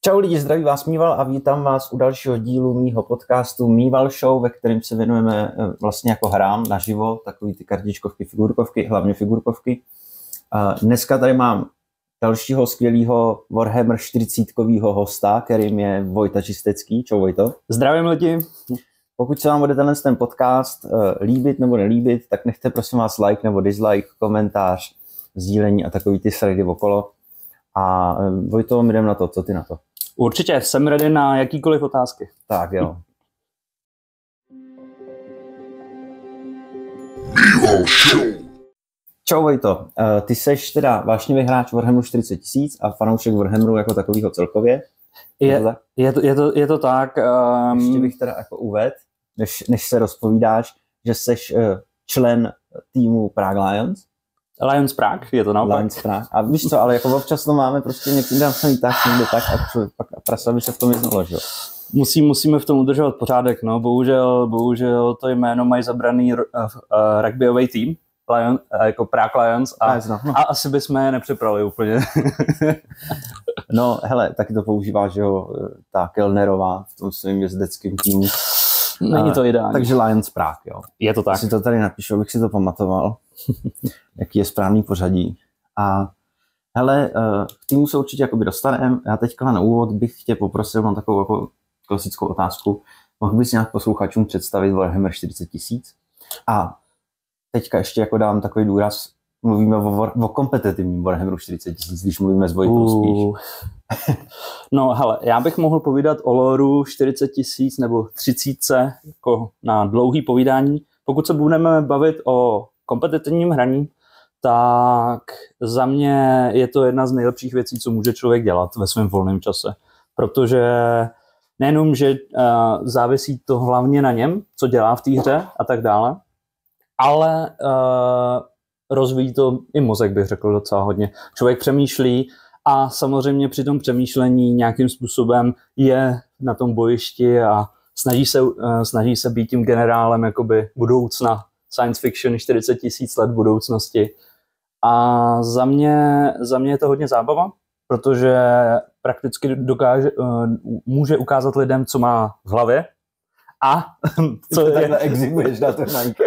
Čau lidi, zdraví vás Mýval a vítám vás u dalšího dílu mýho podcastu Mýval Show, ve kterém se věnujeme vlastně jako hrám naživo, takový ty kartičkovky, figurkovky, hlavně figurkovky. Dneska tady mám dalšího skvělého Warhammer 40kového hosta, kterým je Vojta Čistecký. Čau Vojto. Zdravím lidi. Pokud se vám bude ten podcast líbit nebo nelíbit, tak nechte prosím vás like nebo dislike, komentář, sdílení a takový ty srady okolo. A Vojto, my jdem na to. Co ty na to? Určitě, jsem ready na jakýkoliv otázky. Tak jo. Čau Vojto, ty seš teda vášnivý hráč Warhammeru 40 000 a fanoušek Warhammeru jako takovýho celkově? Je to tak. Ještě bych teda jako uvedl, než se rozpovídáš, že seš člen týmu Prague Lions. Lions Prague, je to naopak. Lions Prague. A víš co, ale jako občas to máme prostě někdy napsaný tak, někde tak a pak prasa by se v tom jednalo, že jo? Musíme v tom udržovat pořádek, no. Bohužel to jméno mají zabraný rugbyový tým, jako Prague Lions a asi bychom je nepřipravili úplně. No hele, taky to používá, že jo, ta Kellnerová v tom svým jezdeckým týmu. Není to ideální. Takže Lions Prague, jo. Je to tak. Si to tady napíšu, abych si to pamatoval, jaký je správný pořadí. A hele, k týmu se určitě jakoby dostaneme. Já teďka na úvod bych tě poprosil, mám takovou jako klasickou otázku. Mohl bys nějak posluchačům představit Warhammer 40 000? A teďka ještě jako dám takový důraz, mluvíme o kompetitivním Warhammeru 40 000, když mluvíme s Vojtou spíš. No hele, já bych mohl povídat o lóru 40 000 nebo 30 jako na dlouhý povídání. Pokud se budeme bavit o kompetitivním hraní, tak za mě je to jedna z nejlepších věcí, co může člověk dělat ve svém volném čase. Protože nejenom, že závisí to hlavně na něm, co dělá v té hře a tak dále, ale rozvíjí to i mozek, bych řekl docela hodně. Člověk přemýšlí a samozřejmě při tom přemýšlení nějakým způsobem je na tom bojišti a snaží se být tím generálem jakoby budoucna, science fiction 40 000 let budoucnosti. A za mě je to hodně zábava, protože prakticky může ukázat lidem, co má v hlavě a co takhle exhibuješ na turnajku.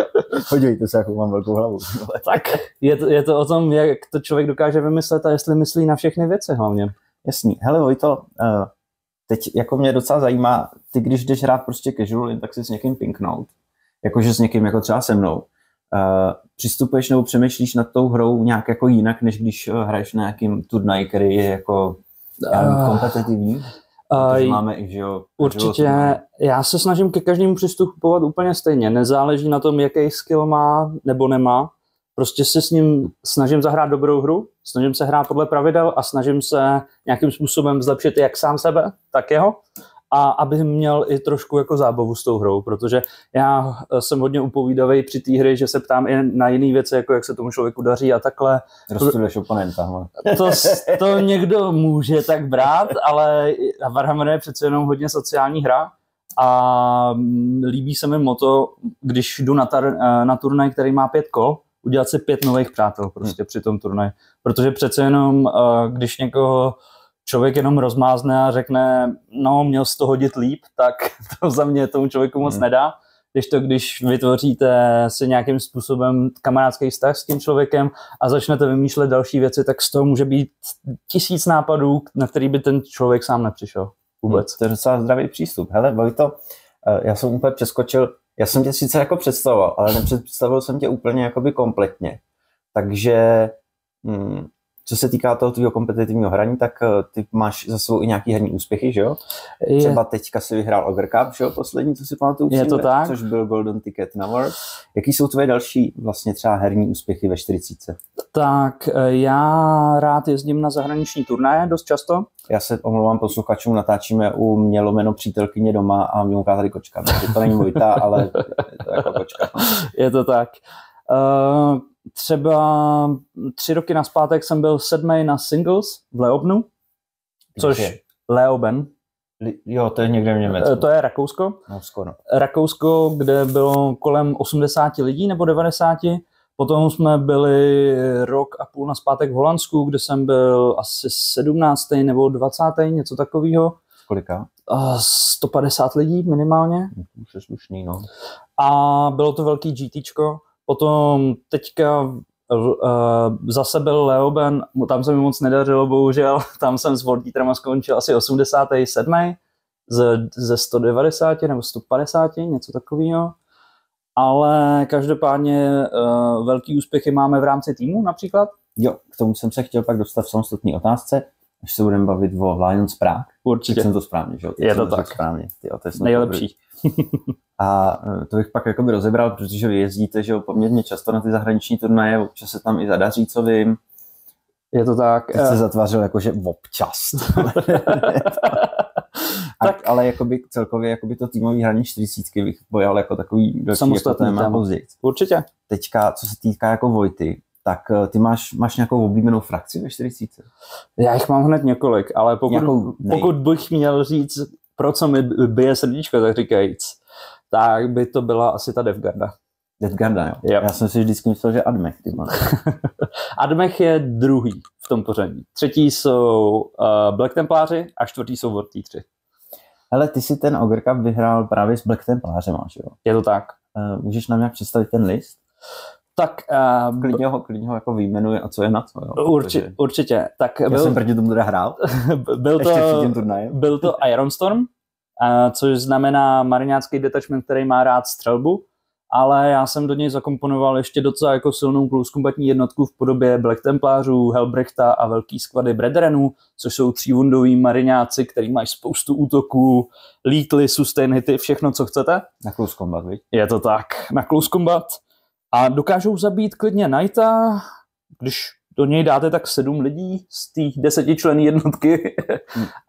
Podívejte se, jakou mám velkou hlavu. Tak, je to o tom, jak to člověk dokáže vymyslet a jestli myslí na všechny věci hlavně. Jasný. Hele Vojto, teď jako mě docela zajímá, ty když jdeš hrát prostě casual, tak si s někým pinknout, jakože s někým jako třeba se mnou, přistupuješ nebo přemýšlíš nad tou hrou nějak jako jinak, než když hraješ na nějakým turnaj, který je jako kompetitivní? Máme i, že jo, určitě, já se snažím ke každému přistupovat úplně stejně. Nezáleží na tom, jaký skill má nebo nemá. Prostě se s ním snažím zahrát dobrou hru, snažím se hrát podle pravidel a snažím se nějakým způsobem zlepšit jak sám sebe, tak jeho. A aby měl i trošku jako zábavu s tou hrou, protože já jsem hodně upovídavý při té hře, že se ptám i na jiné věci, jako jak se tomu člověku daří a takhle. Rozstuduješ oponenta. To někdo může tak brát, ale Warhammer je přece jenom hodně sociální hra a líbí se mi moto, když jdu na turnaj, který má 5 kol, udělat si 5 nových přátel prostě při tom turnaji. Protože přece jenom, když někoho člověk jenom rozmázne a řekne, no, měl jsi to hodit líp, tak to za mě tomu člověku moc nedá. Když vytvoříte si nějakým způsobem kamarádský vztah s tím člověkem a začnete vymýšlet další věci, tak z toho může být 1000 nápadů, na který by ten člověk sám nepřišel vůbec. To je docela zdravý přístup. Hele, Vojto, já jsem úplně přeskočil, já jsem tě sice jako představoval, ale nepředstavil jsem tě úplně jakoby kompletně. Takže co se týká toho tvýho kompetitivního hraní, tak ty máš za sebou i nějaký herní úspěchy, že jo? Třeba teďka si vyhrál Ogre Cup, že jo? Poslední, co si pamatuju, je to tak? Což byl Golden Ticket na World. Jaký jsou tvoje další vlastně třeba herní úspěchy ve 40? Tak já rád jezdím na zahraniční turnaje dost často. Já se omlouvám posluchačům, natáčíme u mě lomeno přítelkyně doma a mě uká tady kočka. Takže to není Vojta, ale je to jako kočka. Je to tak. Třeba 3 roky nazpátek jsem byl 7. na singles v Leobnu, což Leoben. Jo, to je někde v Německu. To je Rakousko. No, skoro. Rakousko, kde bylo kolem 80 lidí nebo 90, Potom jsme byli rok a půl nazpátek v Holandsku, kde jsem byl asi 17. nebo 20. něco takového. Kolika? 150 lidí minimálně. Už je slušný, no. A bylo to velký GTčko. Potom teďka zase byl Leoben, tam se mi moc nedařilo, bohužel. Tam jsem s World skončil asi 87. ze 190 nebo 150, něco takového. Ale každopádně velký úspěchy máme v rámci týmu například. Jo, k tomu jsem se chtěl pak dostat v samostatné otázce, až se budeme bavit o Lions Prague. Určitě. Teď jsem to správně, že jo? Je to tak. Správně. Tyjo, to je nejlepší. A to bych pak jakoby rozebral, protože vy jezdíte, že jo, poměrně často na ty zahraniční turnaje, občas se tam i zadaří, co vím. Je to tak. Teď se zatvářil jakože občas. Tak, ale jakoby celkově jakoby to týmový hraní 40 bych pojal jako takový další jako téma později. Určitě. Teďka, co se týká jako Vojty, tak ty máš nějakou oblíbenou frakci ve 40? Já jich mám hned několik, ale pokud bych měl říct, pro co mi bije srdíčko, tak říkajíc, tak by to byla asi ta Devgarda. Devgarda, jo? Yep. Já jsem si vždycky myslel, že Admech. Admech je druhý v tom pořadí. Třetí jsou Black Templáři a čtvrtý jsou Vortíři. Hele, ty si ten Ogre Cup vyhrál právě s Black Templářem, jo? Je to tak. Můžeš nám nějak představit ten list? Tak klidně ho jako vyjmenuji a co je na co, jo? Určitě. Tak já jsem proti tomu teda hrál. byl to Ironstorm, což znamená mariňácký detachment, který má rád střelbu, ale já jsem do něj zakomponoval ještě docela jako silnou close-combatní jednotku v podobě Black Templářů, Helbrechta a velký skvady Brederenů, což jsou třívundoví mariňáci, který mají spoustu útoků, lítly, sustain hity, všechno, co chcete. Na close combat, viď? Je to tak, na close combat. A dokážou zabít klidně Knighta, když do něj dáte tak 7 lidí z té 10členné jednotky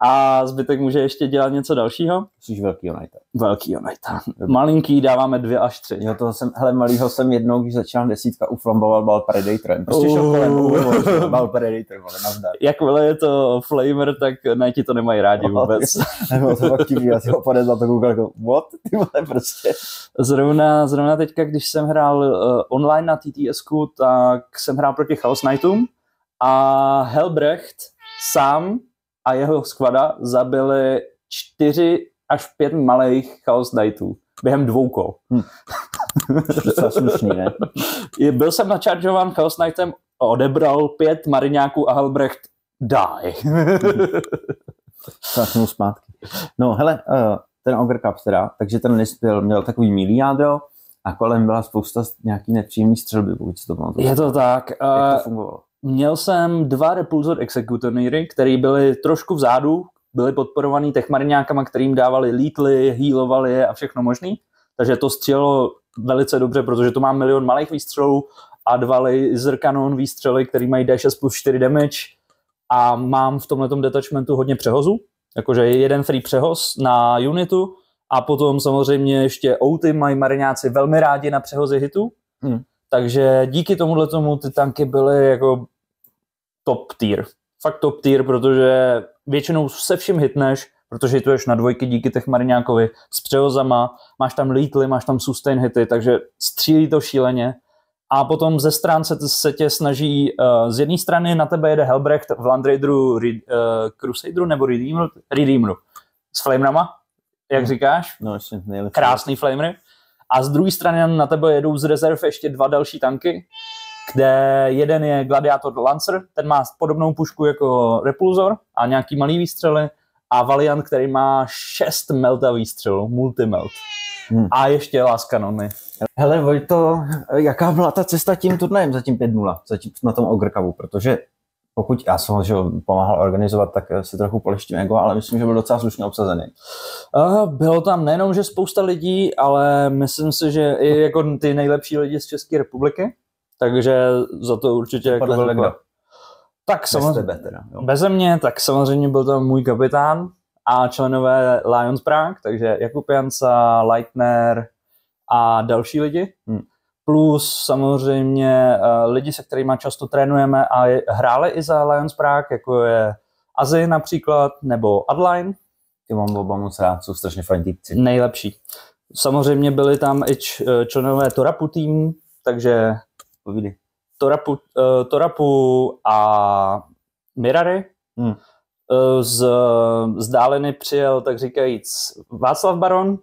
a zbytek může ještě dělat něco dalšího. Jsi velkýho Knighta. Velkýho Knighta. Malinký dáváme 2 až 3. Jo, malýho jsem jednou, když začal 10, uflamboval Bal Predatorem. Prostě šel kolem Bal Predatorem, ale nazdar. Jakmile je to Flamer, tak Knighti to nemají rádi vůbec. Nebo to fakt divný, já si opadec na to koukal jako, what? Ty vole, prostě. Zrovna teďka, když jsem hrál online na TTSku, tak jsem hrál proti Chaos Knightům a Helbrecht sám a jeho skvada zabili 4 až 5 malých Chaos Knightů během 2 kol. To slušný, ne? Byl jsem načaržován Chaos Knightem, odebral 5 mariňáků a Helbrecht die. Zasnul zpátky. No hele, ten Ogre Cup teda, takže ten list měl takový milý jádro a kolem byla spousta nějaký nepříjemný střelby, pokud si to pamatuju. Je to tak. Jak to fungovalo? Měl jsem 2 Repulsor Executionery, který byli trošku vzadu, byli podporovaný těch mariňákama, kterým dávali lítly, healovali je a všechno možný. Takže to střílelo velice dobře, protože to má 1 milion malých výstřelů a 2 laser kanon výstřely, který mají D6 plus 4 damage. A mám v tomhletom detachmentu hodně přehozů, jakože je jeden free přehoz na unitu a potom samozřejmě ještě outy mají mariňáci velmi rádi na přehozy hitů. Takže díky tomu ty tanky byly jako top tier. Fakt top tier, protože většinou se vším hitneš, protože hituješ na 2 díky těch mariňákovi s přehozama, máš tam lítly, máš tam sustain hity, takže střílí to šíleně. A potom ze stran se tě snaží, z jedné strany na tebe jede Helbrecht v Land Raideru, Crusaderu nebo Redeemeru s flamerama, jak říkáš? No, ještě nejlepší. Krásný flamery. A z druhé strany na tebe jedou z rezerv ještě 2 další tanky, kde jeden je Gladiator Lancer, ten má podobnou pušku jako Repulsor a nějaký malý výstřely a Valiant, který má 6 melta výstřelů, multimelt. A ještě láskanomy. Hele Vojto, jaká byla ta cesta tím turnajem zatím 5-0, na tom Ogre Cupu, protože pokud já jsem ho pomáhal organizovat, tak si trochu poleštím ego, ale myslím, že byl docela slušně obsazený. Bylo tam nejenom, že spousta lidí, ale myslím si, že i jako ty nejlepší lidi z České republiky, takže za to určitě jako velká. Tak samozřejmě, beze mě, tak samozřejmě byl tam můj kapitán a členové Lions Prague, takže Jakub Jansa, Leitner a další lidi. Plus samozřejmě lidi, se kterými často trénujeme a hráli i za Lions Prague, jako je Azy například, nebo Adline. Ty mám oba moc rád, jsou strašně fajn týpci. Nejlepší. Samozřejmě byli tam i členové Torapu týmu, takže povídej. Torapu a Mirary. Z dáliny přijel, tak říkajíc, Václav Baron,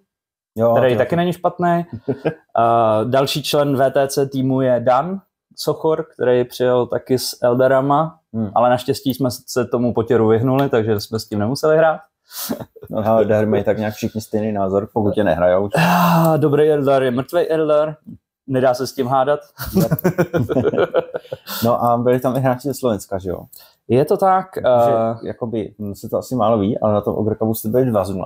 který taky není špatný. Další člen VTC týmu je Dan Sochor, který přijel taky s Elderama, ale naštěstí jsme se tomu potěru vyhnuli, takže jsme s tím nemuseli hrát. No, Elder mají tak nějak všichni stejný názor, pokud tě nehrajou. Dobrý Elder je mrtvý Elder, nedá se s tím hádat. No a byli tam i hráči ze Slovenska, že jo? Je to tak. Jakoby, se to asi málo ví, ale na tom Overcupu jste byli 2 z 0-5.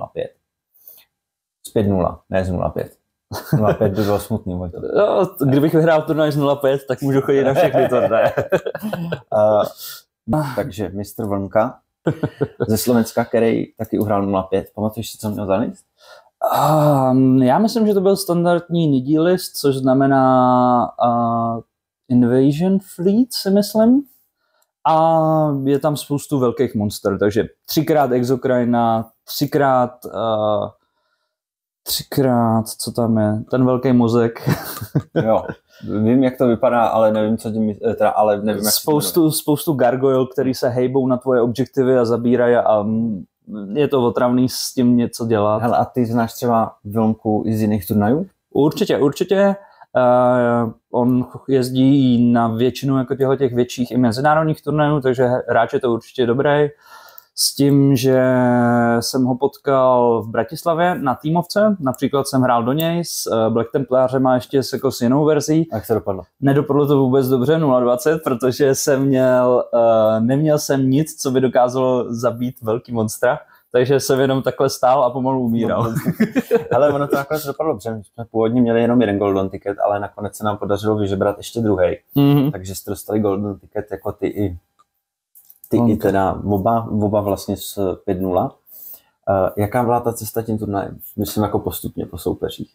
Z 5-0, ne z 0-5. 0-5 by bylo smutný. No, kdybych vyhrál turnaj z 0-5, tak můžu chodit na všechny turnaje. Takže mistr Vlnka ze Slovenska, který taky uhrál 0-5. Pamatuješ si, co měl za list? Já myslím, že to byl standardní Nidí list, což znamená Invasion Fleet, si myslím. A je tam spoustu velkých monster, takže 3x Exocrina, 3x, co tam je, ten velký mozek. Jo, vím, jak to vypadá, ale nevím, co tím, ale nevím, jak spoustu gargoyle, který se hejbou na tvoje objektivy a zabírají a je to otravný s tím něco dělat. Hele, a ty znáš třeba Vilmku i z jiných turnajů? Určitě. On jezdí na většinu jako těch větších i mezinárodních turnajů, takže hráč je to určitě dobrý. S tím, že jsem ho potkal v Bratislavě na týmovce, například jsem hrál do něj s Black Templářem a ještě s jinou verzí. A jak to dopadlo? Nedopadlo to vůbec dobře, 0-20, protože neměl jsem nic, co by dokázalo zabít velký monstra, takže jsem jenom takhle stál a pomalu umíral. Ale ono to nakonec dopadlo, protože jsme původně měli jenom jeden golden ticket, ale nakonec se nám podařilo vyžebrat ještě druhý. Takže jste dostali golden ticket jako ty i teda oba vlastně z 5-0. Jaká byla ta cesta tím turnajem? Myslím jako postupně po soupeřích.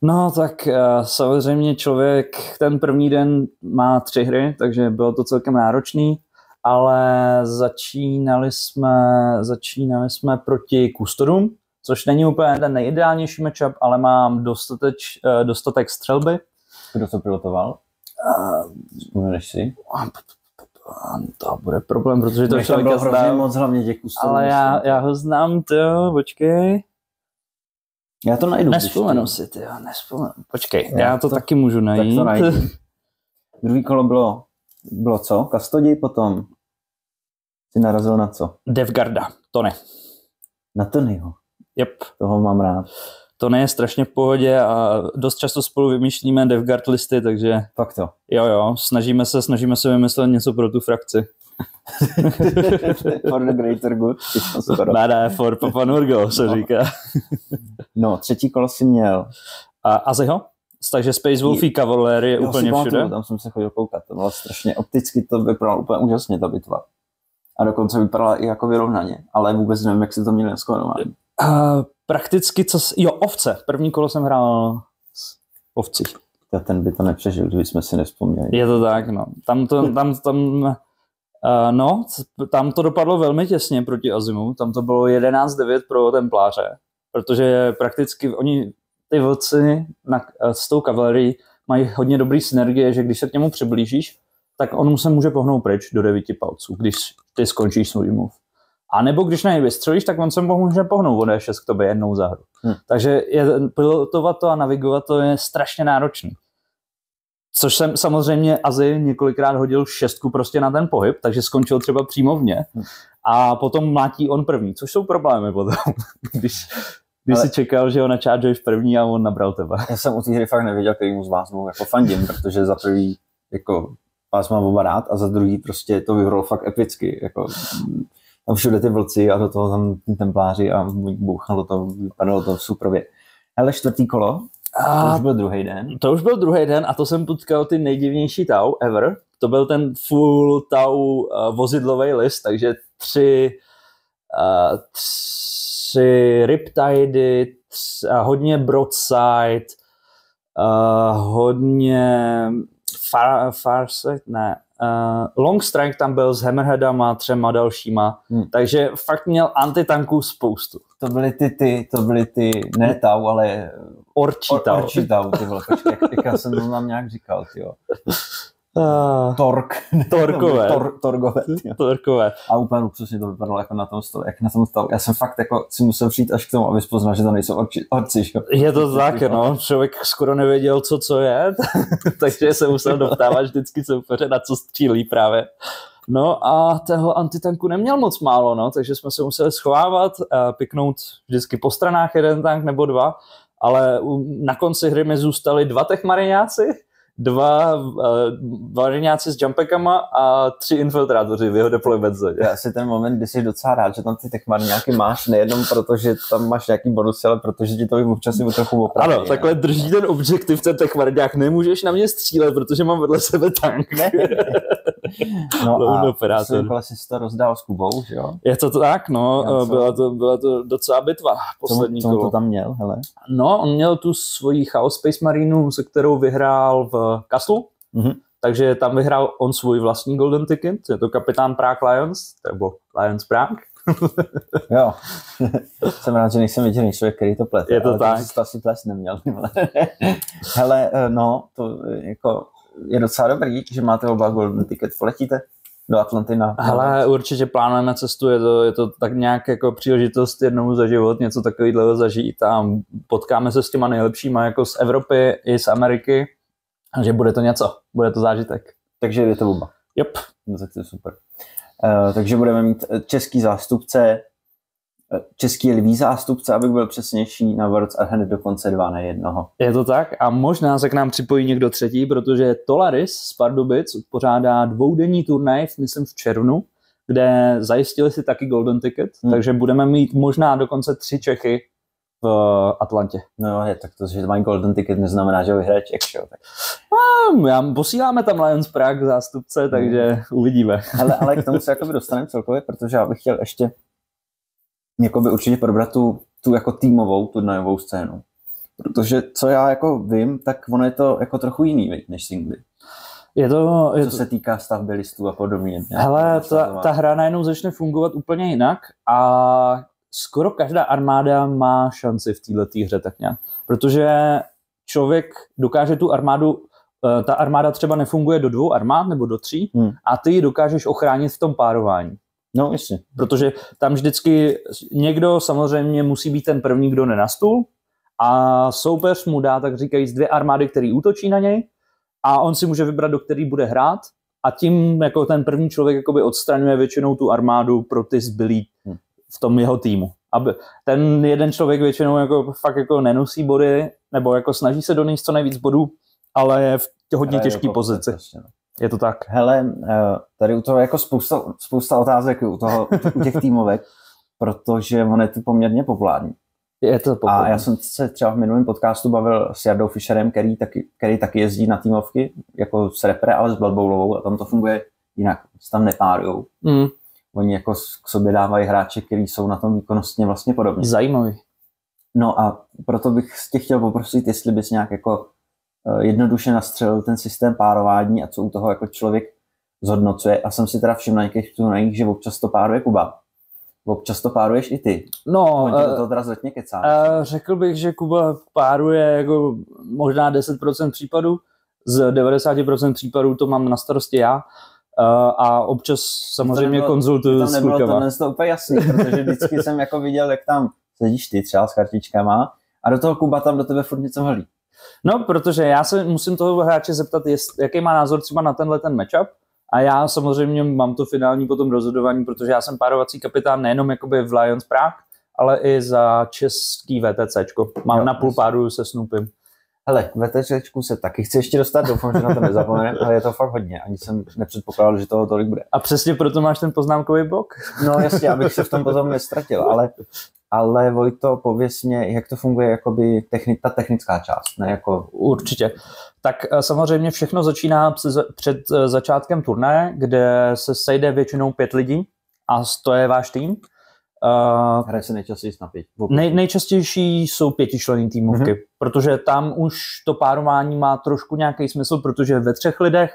No tak samozřejmě člověk ten první den má 3 hry, takže bylo to celkem náročný, ale začínali jsme proti Custodům, což není úplně ten nejideálnější matchup, ale mám dostatek střelby. Kdo to pilotoval? Vzpomeneš si? To bude problém, protože to člověka znám. Moc hlavně těch Custodů. Ale já ho znám, počkej. Já to najdu. Nespomenu si, Počkej, já to taky můžu najít. Tak to najdu. Druhý kolo bylo co? Custody, potom jsi narazil na co? Devgarda, Tony. Na Tonyho? Yep. Toho mám rád. Tony je strašně v pohodě a dost často spolu vymýšlíme Devgard listy, takže... Fakt to. Jo, snažíme se vymyslet něco pro tu frakci. For the greater good. Ne, for Papa Nurgle se říká. No, třetí kolo si měl. Aziho? Takže Space Wolfie Cavalier je úplně všude. Tam jsem se chodil koukat. To bylo strašně opticky, to vypadalo úplně úžasně ta bitva. A dokonce vypadala i jako vyrovnaně, ale vůbec nevím, jak si to měli naskladovat. Prakticky, ovce. První kolo jsem hrál s ovcí. Ten by to nepřežil, kdyby jsme si nevzpomněli. Je to tak, no. Tam to dopadlo velmi těsně proti Azimu. Tam to bylo 11-9 pro templáře, protože prakticky oni, ty vlci s tou kavalerií mají hodně dobrý synergie, že když se k němu přiblížíš, tak on se může pohnout pryč do 9 palců, když ty skončíš svůj move. A nebo když na něj vystřelíš, tak on se může pohnout o D6 k tobě jednou za hru. Takže pilotovat to a navigovat to je strašně náročný. Což jsem samozřejmě Azi několikrát hodil 6 prostě na ten pohyb, takže skončil třeba přímo v mě. A potom mlátí on první, což jsou problémy potom. Když si čekal, že ho načáržuješ první a on nabral tebe. Já jsem u té hry fakt nevěděl, kterýmu z vás jako fandím, protože za prvý jako vás mám oba rád a za druhý prostě to vyhralo fakt epicky. Jako, tam všude ty vlci a do toho tam ty templáři a bouchalo to, vypadalo to suprově. Ale čtvrtý kolo, to už byl druhý den. To už byl druhý den a to jsem potkal ty nejdivnější tau ever. To byl ten full tau vozidlový list, takže 3 Riptidy, hodně Broadside, hodně Farsight, ne. Long Strike tam byl s Hammerheadama, 3 dalšíma, takže fakt měl antitanků spoustu. to byly ty, ne tau, ale Orčítau. Orčítau, ty vole, počkej, jak já jsem to nám nějak říkal, ty jo. Torkové. A úplně luxusně to vypadalo jako na tom stole, jak na tom stolu. Já jsem fakt jako si musel přijít až k tomu, abys poznal, že to nejsou orci, jo. Je to tak, no. Člověk skoro nevěděl, co je, takže se musel doptávat vždycky soupeře, na co střílí právě. No a toho antitanku neměl moc málo, no, takže jsme se museli schovávat, piknout vždycky po stranách jeden tank nebo dva, ale na konci hry mi zůstali 2 techmariňáci, 2 variňáci s jumpekama a 3 infiltrátoři v jeho deployment zóně. Já si ten moment, kdy jsi docela rád, že tam ty techmariňáky máš, nejenom protože tam máš nějaký bonus, ale protože ti to občas i trochu opraví. Ano, takhle drží ten objektiv, ten techmariňák, nemůžeš na mě střílet, protože mám vedle sebe tank. No a jsem si to rozdál s Kubou, že jo? Je to tak, no, byla to docela bitva poslední kolo. Co to tam měl, hele? No, on měl tu svoji Chaos Space Marinu, se kterou vyhrál v Castlu, takže tam vyhrál on svůj vlastní Golden Ticket, je to kapitán Prague Lions, nebo Lions Prague. Jo, jsem rád, že nejsem jediný člověk, který to plete. Je to tak. To asi ples neměl. Hele, no, to jako je docela dobrý, že máte oba Golden Ticket. Poletíte do Atlanty na... Hele, určitě plánujeme cestu, je to tak nějak jako příležitost jednou za život něco takového zažít a potkáme se s těma nejlepšíma jako z Evropy i z Ameriky, že bude to něco, bude to zážitek. Takže je to oba. Yep. No tak to je super. Takže budeme mít český zástupce, český lví zástupce, abych byl přesnější, na Worlds a hned dokonce 2 na 1. Je to tak a možná se k nám připojí někdo třetí, protože Tolaris z Pardubic pořádá 2denní turnaj, myslím v červnu, kde zajistili si taky Golden Ticket, takže budeme mít možná dokonce 3 Čechy v Atlantě. No je tak to, že mají Golden Ticket neznamená, že vyhraje Čech, jo? Tak. Posíláme tam Lions Prague zástupce, takže uvidíme. Ale k tomu se jakoby dostaneme celkově, protože já bych chtěl ještě jakoby určitě probrat tu jako týmovou turnajovou scénu. Protože co já jako vím, tak ono je to jako trochu jiný než singly. Co se týká stavby listů a podobně. Hele, ta hra najednou začne fungovat úplně jinak a skoro každá armáda má šanci v této hře tak nějak. Protože člověk dokáže tu armádu, ta armáda třeba nefunguje do 2 armád nebo do 3 a ty ji dokážeš ochránit v tom párování. No, jasně. Protože tam vždycky někdo samozřejmě musí být ten první, kdo jde na stůl a soupeř mu dá, tak říkajíc, 2 armády, který útočí na něj a on si může vybrat, do který bude hrát a tím jako ten první člověk jakoby odstraňuje většinou tu armádu pro ty zbylí v tom jeho týmu. Aby ten jeden člověk většinou jako fakt jako nenosí body nebo jako snaží se donést co nejvíc bodů, ale je v hodně těžké pozici. Vlastně, no. Je to tak. Hele, tady u toho jako spousta otázek u těch týmovek, protože on je to poměrně populární. Je to populární. A já jsem se třeba v minulém podcastu bavil s Jardou Fischerem, který taky jezdí na týmovky, jako s repre, ale s Blood Bowlovou a tam to funguje jinak. Tam nepárujou. Oni jako k sobě dávají hráče, kteří jsou na tom výkonnostně vlastně podobně. Zajímavý. No a proto bych tě chtěl poprosit, jestli bys nějak jako jednoduše nastřelil ten systém párování a co u toho jako člověk zhodnocuje. A jsem si teda všiml na nějakých turnajích, že občas to páruje Kuba. Občas to páruješ i ty. No, do toho teda začně kecáš. Řekl bych, že Kuba páruje jako možná 10% případů. Z 90% případů to mám na starosti já. A občas samozřejmě konzultuju s klukama. To nebylo úplně jasný, protože vždycky jsem jako viděl, jak tam sedíš ty třeba s kartičkama a do toho Kuba tam do tebe furt něco halí. No, protože já se musím toho hráče zeptat, jaký má názor třeba na tenhle ten matchup a já samozřejmě mám to finální potom rozhodování, protože já jsem párovací kapitán nejenom jakoby v Lions Prague, ale i za český VTCčko. Mám na půl páru se Snoopym. Hele, k VTCčku se taky chci ještě dostat, doufám, že na to nezapomenem, ale je to fakt hodně, ani jsem nepředpokládal, že toho tolik bude. A přesně proto máš ten poznámkový blok? No jasně, abych se v tom potom nestratil, ale Vojto, pověz mě, jak to funguje jakoby ta technická část, ne jako... Určitě. Tak samozřejmě všechno začíná před začátkem turnaje, kde se sejde většinou 5 lidí a to je váš tým. Hraje se nejčastěji na 5. Nejčastější jsou 5členný týmovky, protože tam už to párování má trošku nějaký smysl, protože ve 3 lidech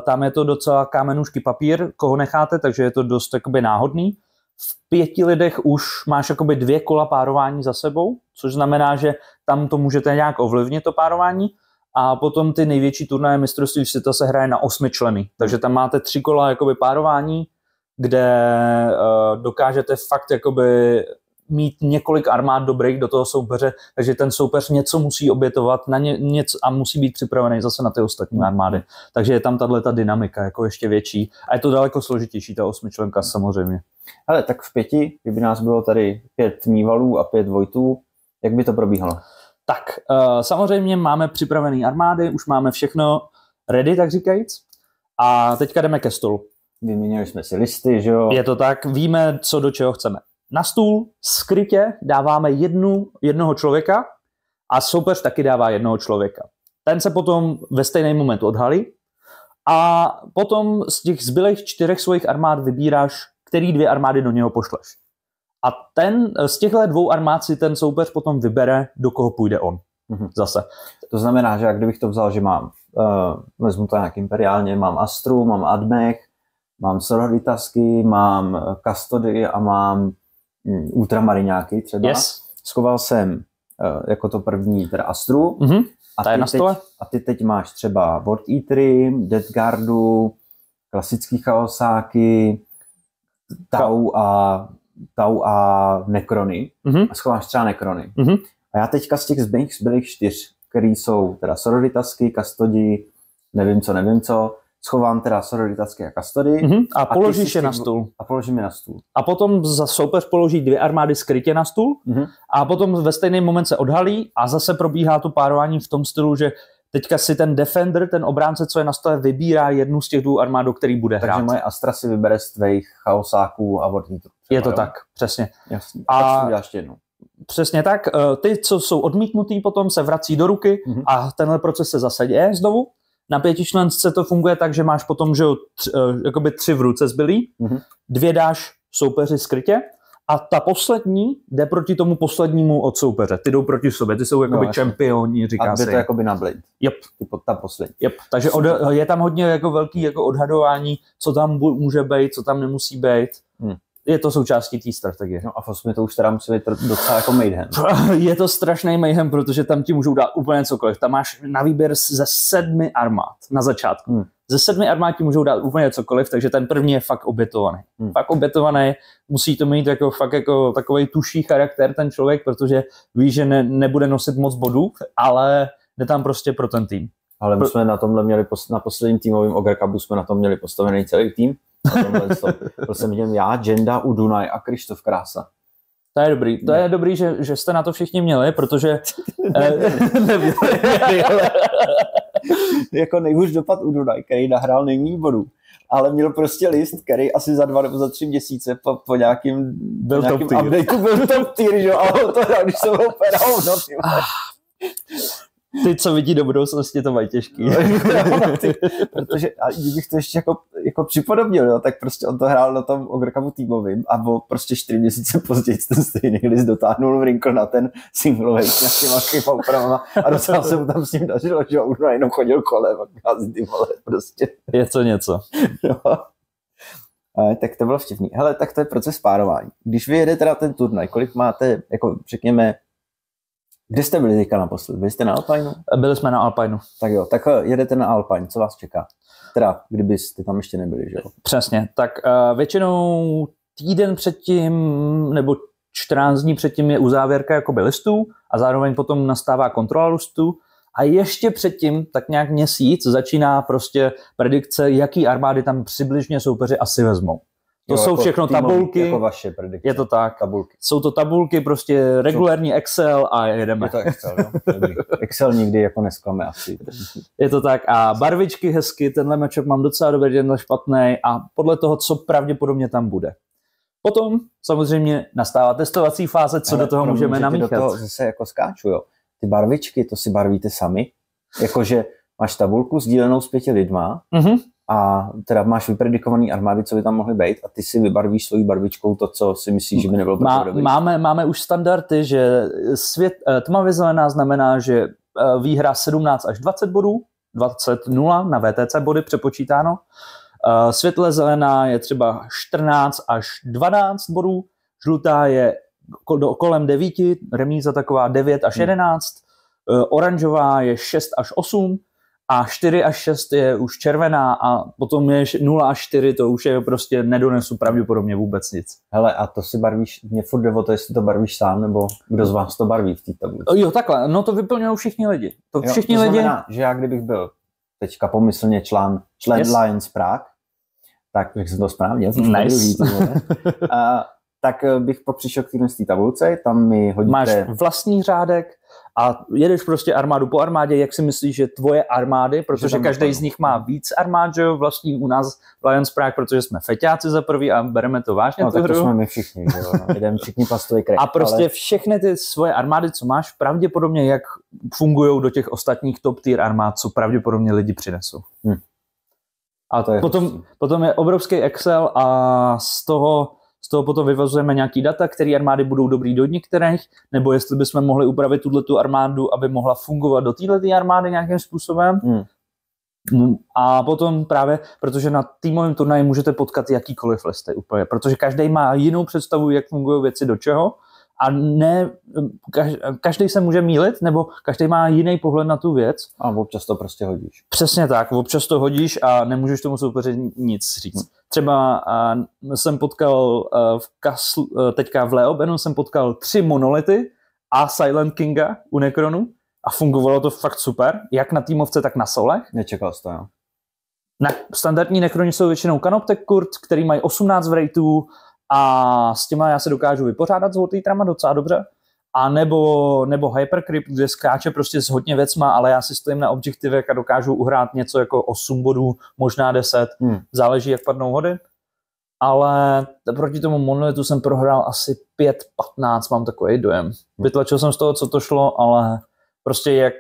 tam je to docela kámen, nůžky, papír, koho necháte, takže je to dost jakoby náhodný. v 5 lidech už máš jakoby 2 kola párování za sebou, což znamená, že tam to můžete nějak ovlivnit, to párování. A potom ty největší turnaje mistrovství světa se hraje na 8 členy. Takže tam máte 3 kola jakoby párování, kde dokážete fakt jakoby mít několik armád dobrých do toho soupeře, takže ten soupeř něco musí obětovat na něco a musí být připravený zase na ty ostatní armády. Takže je tam tato dynamika jako ještě větší a je to daleko složitější, ta 8členka samozřejmě. Ale tak v 5, kdyby nás bylo tady 5 mývalů a 5 vojtů, jak by to probíhalo? Tak, samozřejmě máme připravené armády, už máme všechno ready, tak říkajíc, a teďka jdeme ke stolu. Vyměnili jsme si listy, že jo? Je to tak, víme, co do čeho chceme. Na stůl skrytě dáváme jednoho člověka a soupeř taky dává jednoho člověka. Ten se potom ve stejný moment odhalí a potom z těch zbylých 4 svých armád vybíráš, který 2 armády do něho pošleš. A z těchto 2 armád si ten soupeř potom vybere, do koho půjde on. Zase. To znamená, že jak kdybych to vzal, že mám, vezmu to nějak imperiálně, mám Astru, mám Admech, mám Sororitasky, mám Kastody a mám ultramariňáky třeba. Yes. Schoval jsem jako to první teda Astru. A ty teď máš třeba World Eatery, Death Guardu, klasický chaosáky, Tau a Necrony. A schováš třeba Necrony. A já teďka z těch zbylých 4, který jsou teda Sororitasky, Kastodi, nevím co, schovám teda Sororitasky a Kastody. A položíš je na stůl. A položím je na stůl. A potom za soupeř položí 2 armády skrytě na stůl a potom ve stejný moment se odhalí a zase probíhá to párování v tom stylu, že teďka si ten defender, ten obránce, co je na stole, vybírá jednu z těch 2 armád, do který bude hrát. Takže moje Astra si vybere z tvých chaosáků a vodníků. Je to tak, přesně. Jasně. A ještě jednou. Přesně tak. Ty, co jsou odmítnutý, potom se vrací do ruky a tenhle proces se zase děje znovu. Na 5člence to funguje tak, že máš potom, že jakoby 3 v ruce zbylý, 2 dáš soupeři skrytě a ta poslední jde proti tomu poslednímu od soupeře. Ty jdou proti sobě, ty jsou jakoby čempioni, říká se. A to jakoby na blade. Yep. Ta poslední. Yep. Takže je tam hodně jako velký jako odhadování, co tam může být, co tam nemusí být. Je to součástí té strategie. No a v 8 to už teda musí být docela jako mayhem. Je to strašný mayhem, protože tam ti můžou dát úplně cokoliv. Tam máš na výběr ze 7 armád na začátku. Ze 7 armád ti můžou dát úplně cokoliv, takže ten první je fakt obětovaný. Fakt obětovaný, musí to mít jako fakt jako takovej tuší charakter ten člověk, protože ví, že nebude nosit moc bodů, ale jde tam prostě pro ten tým. Ale my jsme na tomhle měli, na posledním týmovém Ogre Cupu jsme na tom měli postavený celý tým. Byl jsem viděl já, Jenda, Udunaj a Krištof Krása. To je dobrý. To je dobrý, že jste na to všichni měli, protože... neměli. Jako nejhůř dopad Udunaj, který nahrál nejméně bodů. Ale měl prostě list, který asi za 2 nebo za 3 měsíce po nějakým updateu byl top tier, jo, ale to hrál, když jsem ho perál, no ty. Ty, co vidí do budoucnosti, to mají těžký. Protože kdybych to ještě jako připodobnil, jo, tak prostě on to hrál na tom Ogre Cupu týmovým a prostě 4 měsíce později ten stejný list dotáhnul Wrinkle na ten singlový s nějakýma chyba úpravama a docela se mu tam s ním dařilo, že on jenom chodil kolem a ty vole, prostě. Je to něco. Jo. Tak to bylo vtipný. Hele, tak to je proces párování. Když vy jedete na ten turnaj, kolik máte, jako řekněme, kde jste byli teďka naposled? Byli jste na Alpineu? Byli jsme na Alpineu. Tak jo, tak jedete na Alpine, co vás čeká? Teda, kdybyste tam ještě nebyli, že jo? Přesně, tak většinou týden předtím, nebo 14 dní předtím je uzávěrka jakoby listů a zároveň potom nastává kontrola listů a ještě předtím, tak nějak měsíc, začíná prostě predikce, jaký armády tam přibližně soupeři asi vezmou. To jsou jako všechno tabulky. Jako vaše predikce. Je to tak. Tabulky. Jsou to tabulky, prostě regulární Excel a jedeme. Je to Excel, jo? Excel nikdy jako nesklame asi. Je to tak a barvičky hezky, tenhle matchup mám docela dobrý, tenhle špatný a podle toho, co pravděpodobně tam bude. Potom samozřejmě nastává testovací fáze, co do toho můžeme namíchat. Do toho zase jako skáču, jo. Ty barvičky, to si barvíte sami. Jakože máš tabulku sdílenou s 5 lidma, a teda máš vypredikovaný armády, co by tam mohly být a ty si vybarvíš svojí barvičkou to, co si myslíš, že by nebylo dobrý. Máme už standardy, že tmavě zelená znamená, že výhra 17 až 20 bodů, 20-0 na VTC body přepočítáno. Světle zelená je třeba 14 až 12 bodů, žlutá je kolem 9, remíza taková 9 až 11, oranžová je 6 až 8 a 4 až 6 je už červená a potom je 0 až 4, to už je prostě nedonesu pravděpodobně vůbec nic. Hele, a to si barvíš, mě furt jde o to, jestli to barvíš sám, nebo kdo z vás to barví v té tabulce? Jo, takhle, no to vyplňují všichni lidi. To znamená, že já kdybych byl teďka pomyslně člen Lions Prague, tak bych se to správně, nice. Tak bych pak přišel k té tabulce, tam mi hodíte... Máš vlastní řádek a jedeš prostě armádu po armádě, jak si myslíš, že tvoje armády, protože každý z nich má víc armád, že jo, vlastní u nás v Lions Prague, protože jsme feťáci za prvý a bereme to vážně. No tak to jsme my všichni, že jo, jdeme všichni plastový krev. A prostě všechny ty svoje armády, co máš, pravděpodobně jak fungují do těch ostatních top tier armád, co pravděpodobně lidi přinesou. A to je potom je obrovský Excel a z toho potom vyvazujeme nějaký data, které armády budou dobrý do některých, nebo jestli bychom mohli upravit tu armádu, aby mohla fungovat do této armády nějakým způsobem. A potom právě, protože na týmovém turnaji můžete potkat jakýkoliv listy úplně, protože každý má jinou představu, jak fungují věci do čeho a ne, každý se může mýlit, nebo každý má jiný pohled na tu věc. A občas to prostě hodíš. Přesně tak, občas to hodíš a nemůžeš tomu soupeři nic říct. Třeba jsem potkal teďka v Leobenu jsem potkal 3 monolity a Silent Kinga u Necronu a fungovalo to fakt super, jak na týmovce, tak na solech. Nečekal jsi to, jo? Na standardní Necroni jsou většinou Canoptek Kurt, který mají 18 v rateu a s těma já se dokážu vypořádat s Wartheatrama docela dobře. A nebo Hypercrypt, kde skáče prostě s hodně věcma, ale já si stojím na objektivech a dokážu uhrát něco jako 8 bodů, možná 10, záleží, jak padnou hody. Ale proti tomu monolitu jsem prohrál asi 5-15, mám takový dojem. Vytlačil jsem z toho, co to šlo, ale prostě jak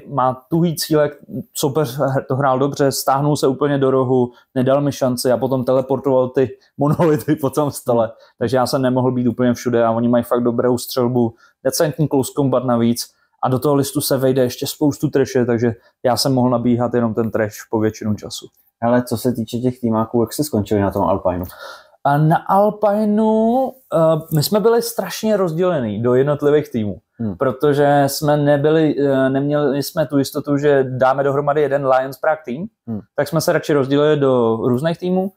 má tuhý cíle, soupeř to hrál dobře, stáhnul se úplně do rohu, nedal mi šanci a potom teleportoval ty monolity po tom stole. Takže já jsem nemohl být úplně všude a oni mají fakt dobrou střelbu, decentní close combat navíc a do toho listu se vejde ještě spoustu trashe, takže já jsem mohl nabíhat jenom ten trash po většinu času. Ale co se týče těch týmáků, jak jste skončili na tom Alpineu? A na Alpineu my jsme byli strašně rozdělení do jednotlivých týmů, protože jsme neměli jsme tu jistotu, že dáme dohromady jeden Lions Prague tým, tak jsme se radši rozdělili do různých týmů.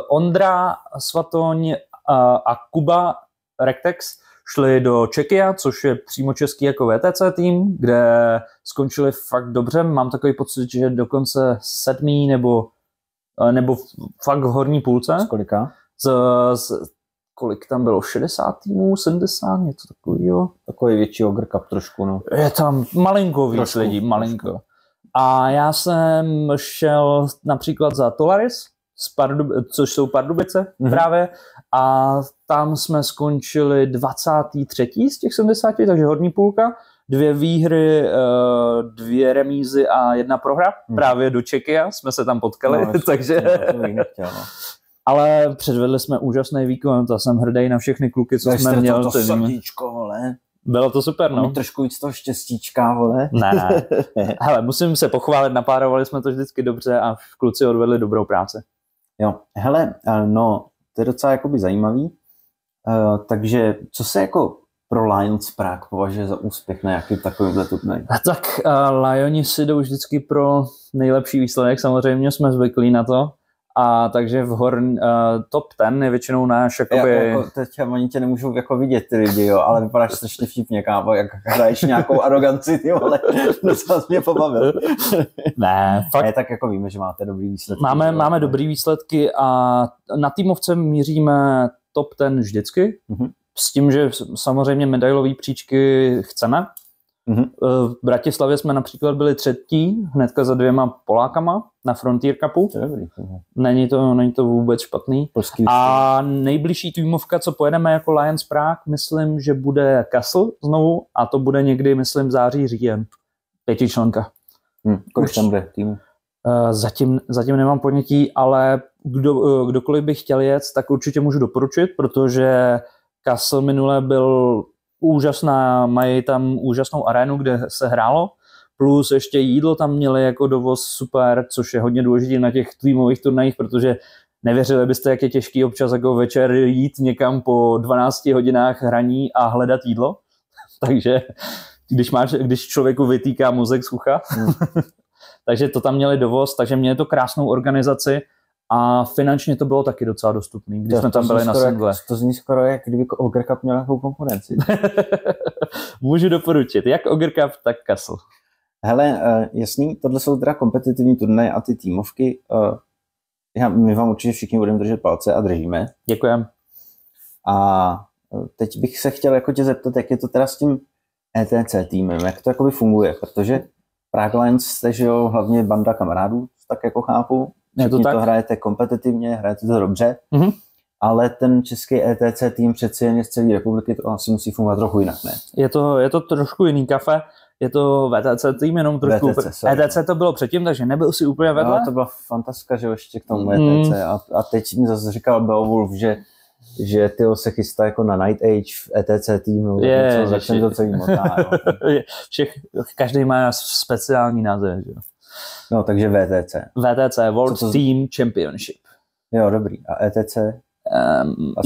Ondra, Svatoň a Kuba Rectex šli do Czechia, což je přímo český jako VTC tým, kde skončili fakt dobře. Mám takový pocit, že dokonce 7. nebo fakt v horní půlce. Z kolika? Kolik tam bylo? 60 týmů, 70, něco takového. Takový větší Ogre Cup trošku, no. Je tam malinko víc lidí, malinko. A já jsem šel například za Tolaris, což jsou Pardubice právě, a tam jsme skončili 23. z těch 70, takže horní půlka. 2 výhry, 2 remízy a 1 prohra. Právě do Czechia jsme se tam potkali, takže... Nechtěl, no. Ale předvedli jsme úžasný výkon, to jsem hrdý na všechny kluky, co jsme měli. To srdíčko, vole. Bylo to super, no. Trošku víc toho štěstíčka, vole. Ne. Hele, musím se pochválit, napárovali jsme to vždycky dobře a kluci odvedli dobrou práci. Jo, hele, no, to je docela jakoby zajímavý. Takže co se jako pro Lions Prague považuje za úspěch na jaký takovýhle turnaj? Tak Lioni si jdou vždycky pro nejlepší výsledek, samozřejmě jsme zvyklí na to. A takže top 10 je většinou náš jakoby... Jako teď oni tě nemůžou jako vidět ty lidi, jo, ale vypadáš strašně vtipně, kámo, jak hraješ nějakou aroganci, ty vole, docela jsi mě pobavil. Ne, fakt. Ne, tak jako víme, že máte dobrý výsledky. Máme dobrý výsledky a na týmovce míříme top 10 vždycky, s tím, že samozřejmě medailový příčky chceme. V Bratislavě jsme například byli 3. hnedka za 2 Polákama na Frontier Cupu. Není to vůbec špatný. A nejbližší týmovka, co pojedeme jako Lions Prague, myslím, že bude Kassel znovu a to bude někdy, myslím, září, říjen. 5členka. Kolik tam bude týmu? Zatím nemám ponětí, ale kdokoliv by chtěl jet, tak určitě můžu doporučit, protože Kassel minule byl úžasná, mají tam úžasnou arénu, kde se hrálo. plus ještě jídlo tam měli jako dovoz super, což je hodně důležité na těch týmových turnajích, protože nevěřili byste, jak je těžký občas jako večer jít někam po 12 hodinách hraní a hledat jídlo. Takže když člověku vytýká mozek z ucha. Takže to tam měli dovoz, takže měli to krásnou organizaci a finančně to bylo taky docela dostupné, když jsme tam byli na single. To zní skoro, jak kdyby Ogre Cup měl nějakou konkurenci. Můžu doporučit, jak Ogre Cup, tak Castle. Hele, jasný, tohle jsou teda kompetitivní turnaje a ty týmovky. My vám určitě všichni budeme držet palce a držíme. Děkujem. A teď bych se chtěl jako tě zeptat, jak je to teda s tím ETC týmem, jak to jakoby funguje, protože Prague Lions jste, že jo, hlavně banda kamarádů, tak jako chápu. Všichni to hrajete kompetitivně, hrajete to dobře, ale ten český ETC tým přeci jen z celé republiky to asi musí fungovat trochu jinak, ne? Je to trošku jiný kafe, je to VTC tým, jenom trošku. ETC to bylo předtím, takže nebyl si úplně vedle. No, to byla fantastka, že ještě k tomu ETC. A teď mi zase říkal Beowulf, že Tyho se chystá jako na Night Age v ETC týmu, začne to celý motá. Každý má speciální název. Že? No, takže VTC. VTC, World Team Championship. Jo, dobrý. A ETC?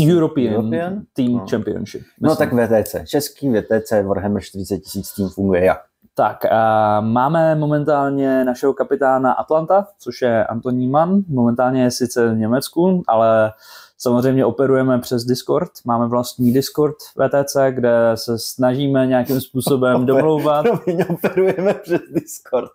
European Team Championship. No tak VTC. Český VTC Warhammer 40 000 tým funguje jak? Tak, máme momentálně našeho kapitána Atlanta, což je Antonín Mann. Momentálně je sice v Německu, ale samozřejmě operujeme přes Discord. Máme vlastní Discord VTC, kde se snažíme nějakým způsobem domlouvat. Operujeme přes Discord.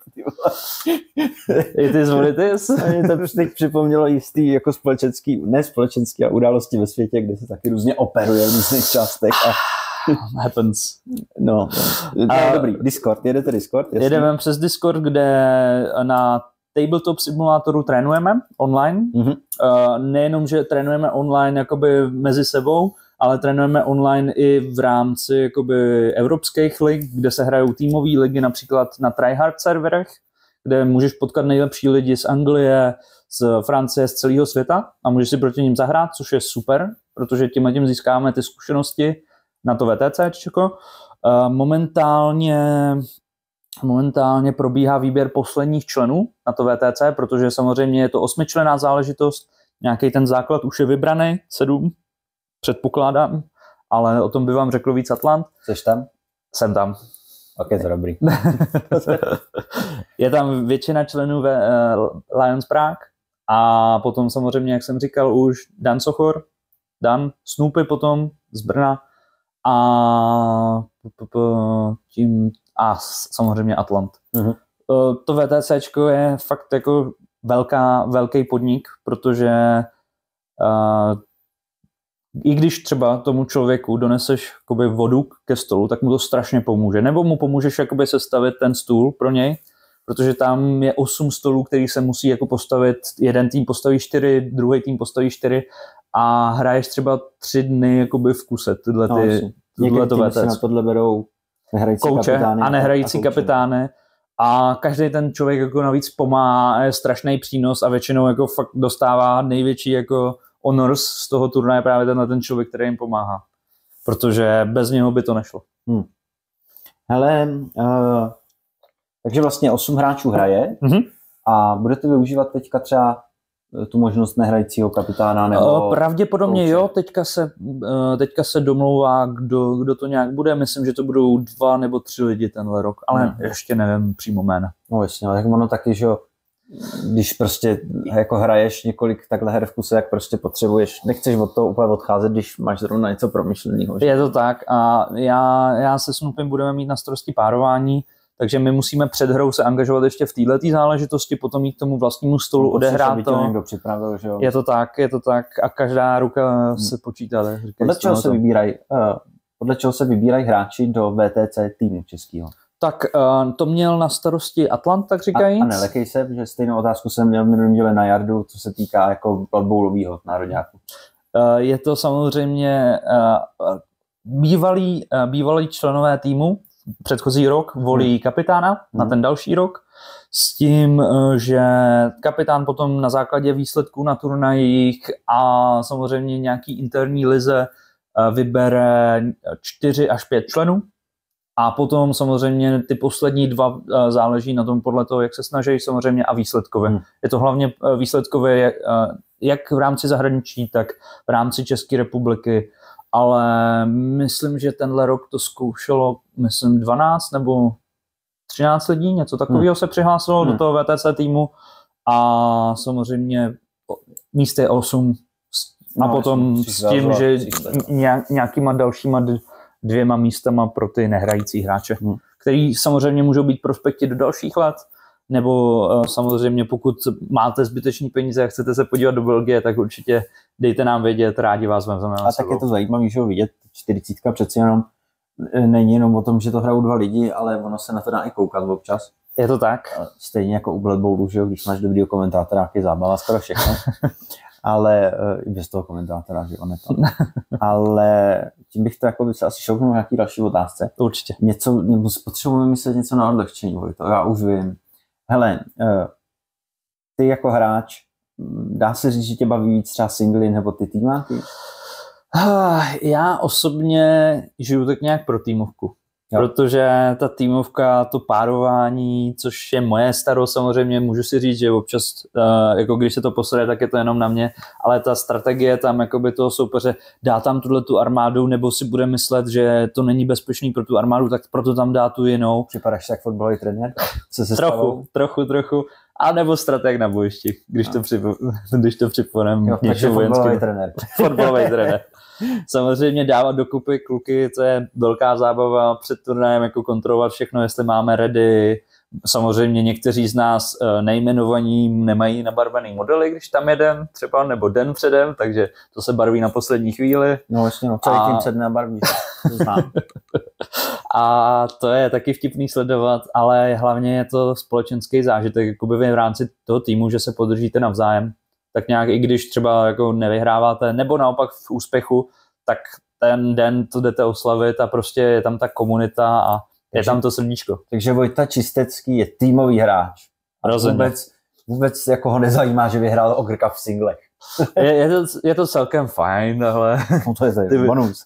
It is what it is. Mě to teď připomnělo jistý jako společenský a události ve světě, kde se taky různě operuje v různých částech. Happens. No, dobrý. Discord, jedete Discord? Jasný. Jedeme přes Discord, kde na tabletop simulátoru trénujeme online. Nejenom, že trénujeme online jakoby mezi sebou, ale trénujeme online i v rámci jakoby evropských lig, kde se hrajou týmové ligy, například na tryhard serverech, kde můžeš potkat nejlepší lidi z Anglie, z Francie, z celého světa a můžeš si proti ním zahrát, což je super, protože tím získáme ty zkušenosti na to VTCčko. Momentálně probíhá výběr posledních členů na to VTC, protože samozřejmě je to 8členná záležitost, nějaký ten základ už je vybraný, 7, předpokládám, ale o tom by vám řekl víc Atlant. Jseš tam? Jsem tam. Ok, to dobrý. Je tam většina členů Lions Prague a potom samozřejmě, jak jsem říkal, už Dan Sochor, Snoopy potom z Brna a samozřejmě Atlant. To VTCčko je fakt jako velký podnik, protože i když třeba tomu člověku doneseš jakoby vodu ke stolu, tak mu to strašně pomůže. Nebo mu pomůžeš jakoby sestavit ten stůl pro něj, protože tam je 8 stolů, který se musí jako postavit. Jeden tým postaví 4, druhý tým postaví 4 a hraješ třeba 3 dny jakoby v kuse. Někdy týmy si na tohle berou nehrající kapitány. A nehrající kapitány. A každý ten člověk jako navíc pomáhá, je strašný přínos a většinou jako fakt dostává největší jako honors z toho turnaje právě ten člověk, který jim pomáhá. Protože bez něho by to nešlo. Hele, takže vlastně 8 hráčů hraje a budete využívat teďka třeba tu možnost nehrajícího kapitána nebo... Pravděpodobně jo, teďka se domlouvá, kdo to nějak bude. Myslím, že to budou 2 nebo 3 lidi tenhle rok, ale ještě nevím přímo jména. No jasně, tak ono taky, že když prostě jako hraješ několik takhle her v kuse, jak prostě potřebuješ, nechceš od toho úplně odcházet, když máš zrovna něco promyšleného. Je to tak a já se Snoopym budeme mít na starosti párování, takže my musíme před hrou se angažovat ještě v této záležitosti, potom jít k tomu vlastnímu stolu, odehrát to. Někdo připravil, že jo? Je to tak a každá ruka se počítá. Podle čeho se vybírají hráči do VTC týmu českého? Tak to měl na starosti Atlant, tak říkajíc. A nelekej se, že stejnou otázku jsem měl minulý díle na Jardu, co se týká jako Blood Bowlovýho národňáku. Je to samozřejmě bývalí členové týmu. Předchozí rok volí kapitána na ten další rok s tím, že kapitán potom na základě výsledků na turnajích a samozřejmě nějaký interní lize vybere 4 až 5 členů A potom samozřejmě ty poslední dva záleží na tom podle toho, jak se snaží samozřejmě a výsledkově. Je to hlavně výsledkově jak v rámci zahraničí, tak v rámci České republiky, ale myslím, že tenhle rok to zkoušelo, myslím, 12 nebo 13 lidí, něco takového se přihlásilo do toho VTC týmu a samozřejmě míst je 8 a potom s tím, že nějakýma dalšíma 2 místama pro ty nehrající hráče, který samozřejmě můžou být prospekti do dalších let, nebo samozřejmě pokud máte zbytečný peníze a chcete se podívat do Belgie, tak určitě dejte nám vědět, rádi vás vezmeme. A tak je to zajímavé, že ho vidět, 40 přeci jenom není jenom o tom, že to hrajou 2 lidi, ale ono se na to dá i koukat občas. Je to tak? Stejně jako u Blood Bowlu, že jo, když máš dobrýho komentátora, je zábava skoro všechno. Ale bez toho komentátora, že on je tam. Ale tím bych to jako by se asi šouknul na nějaký další otázce. Určitě. Nebo potřebujeme myslet něco na odlehčení, to já už vím. Hele, ty jako hráč, dá se říct, že tě baví víc třeba singly nebo ty týmáky? Já osobně žiju tak nějak pro týmovku. Jo. Protože ta týmovka, to párování, což je moje starost samozřejmě, můžu si říct, že občas, jako když se to posede, tak je to jenom na mě, ale ta strategie tam jakoby toho soupeře dá tam tu armádu, nebo si bude myslet, že to není bezpečný pro tu armádu, tak proto tam dá tu jinou. Připadáš tak fotbalový trenér? Trochu. A nebo strateg na bojišti, když to připonem. Takže fotbalový trenér. Fotbalový trenér. Samozřejmě dávat dokupy kluky, to je velká zábava před turnajem, jako kontrolovat všechno, jestli máme ready. Samozřejmě někteří z nás nejmenovaní nemají nabarvený modely, když tam jedem třeba, nebo den předem, takže to se barví na poslední chvíli. No vlastně, celý tým se nabarví, to znám. A to je taky vtipný sledovat, ale hlavně je to společenský zážitek jakoby v rámci toho týmu, že se podržíte navzájem. Tak nějak i když třeba jako nevyhráváte, nebo naopak v úspěchu, tak ten den to jdete oslavit a prostě je tam ta komunita a je tam to srdíčko. Takže Vojta Čistecký je týmový hráč. Vůbec jako ho nezajímá, že vyhrál Ogrka v singlech. Je to celkem fajn, ale... No to je bonus.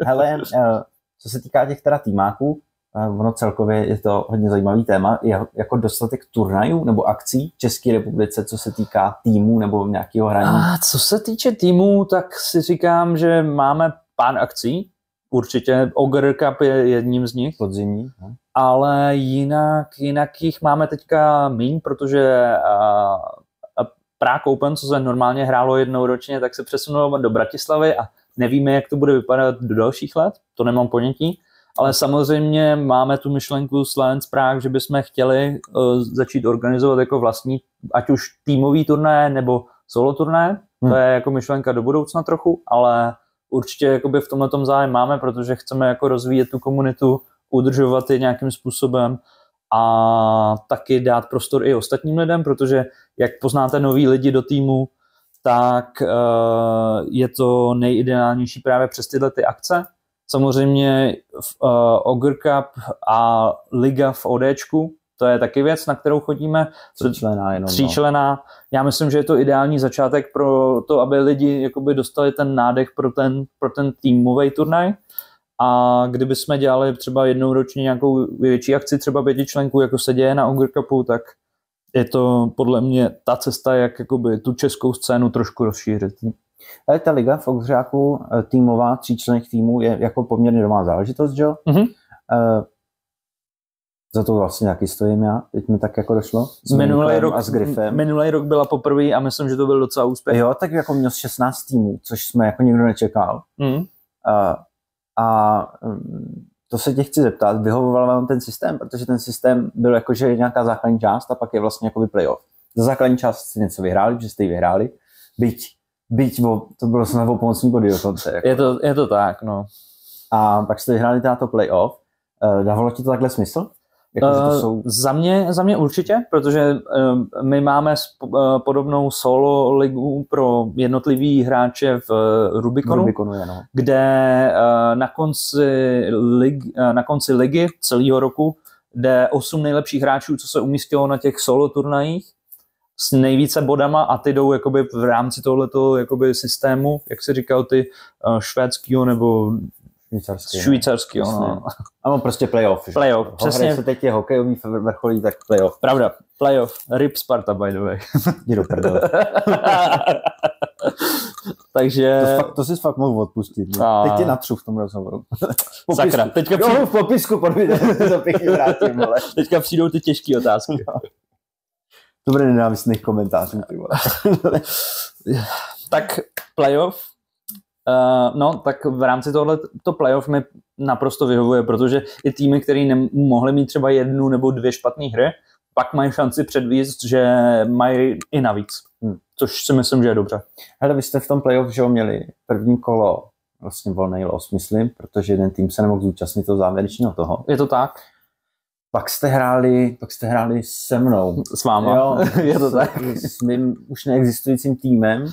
Hele, co se týká těch teda týmáků, ono celkově je to hodně zajímavý téma, je jako dostatek turnajů nebo akcí v České republice, co se týká týmů nebo nějakého hraní? A co se týče týmů, tak si říkám, že máme pár akcí, určitě Ogre Cup je jedním z nich. Podzimní. Ale jinak jich máme teďka míň, protože Prague Open, co se normálně hrálo jednou ročně, tak se přesunulo do Bratislavy a nevíme, jak to bude vypadat do dalších let, to nemám ponětí. Ale samozřejmě máme tu myšlenku s Lions Prague, že bychom chtěli začít organizovat jako vlastní, ať už týmový turné nebo solo turné. To je jako myšlenka do budoucna trochu, ale určitě jakoby v tomhletom zájem máme, protože chceme jako rozvíjet tu komunitu, udržovat je nějakým způsobem a taky dát prostor i ostatním lidem, protože jak poznáte nový lidi do týmu, tak je to nejideálnější právě přes tyhle ty akce. Samozřejmě Ogre Cup a liga v ODčku, to je taky věc, na kterou chodíme. Tříčlenná. Já myslím, že je to ideální začátek pro to, aby lidi jakoby dostali ten nádech pro ten týmový turnaj. A kdyby jsme dělali třeba jednou ročně nějakou větší akci, třeba 5 členků, jako se děje na Ogre Cupu, tak je to podle mě ta cesta, jak jakoby tu českou scénu trošku rozšířit. Ale ta liga v Ogřáku, týmová, 3členných týmů, je jako poměrně doma záležitost, že jo? Za to vlastně taky stojím já, teď mi tak jako došlo. Minulý rok byla poprvé a myslím, že to byl docela úspěch. Jo, tak jako měl 16 týmů, což jsme jako nikdo nečekal. A to se tě chci zeptat, vyhovoval vám ten systém, protože ten systém byl jako, že je nějaká základní část a pak je vlastně jakoby playoff. Za základní část jste něco vyhráli, že jste ji vyhráli, byť to bylo snad o pomocní body dokonce. Jako. Je to tak, no. A pak jste vyhráli teda to playoff. Dávalo ti to takhle smysl? Jako, to jsou... Za mě určitě, protože my máme podobnou solo ligu pro jednotlivý hráče v Rubikonu, kde na konci ligy celého roku jde 8 nejlepších hráčů, co se umístilo na těch solo turnajích s nejvíce bodama a ty jdou jakoby v rámci tohoto jakoby systému, jak se říkal ty švédskýho nebo Švýcarský, no. Ano, prostě playoff. Playoff, přesně. Hraje se teď je hokejový vrcholí, tak playoff. Pravda, playoff. RIP Sparta, by the way. Jdi do prdele. Takže... To jsi fakt mohl odpustit. Teď tě natřu v tom rozhovoru. Sakra, teďka v popisku pod videem to pěkně vrátím, vole. Teďka přijdou ty těžké otázky. To bude nenávistných komentářů, ty vole. Tak playoff. No, tak v rámci tohoto playoff mi naprosto vyhovuje, protože i týmy, které mohly mít třeba 1 nebo 2 špatné hry, pak mají šanci předvíst, že mají i navíc. Což si myslím, že je dobře. Hele, vy jste v tom playoff, že měli první kolo vlastně volnej los, myslím, protože jeden tým se nemohl zúčastnit toho závěrečného toho. Je to tak? Pak jste hráli se mnou. S váma. Jo, je to tak. S mým už neexistujícím týmem.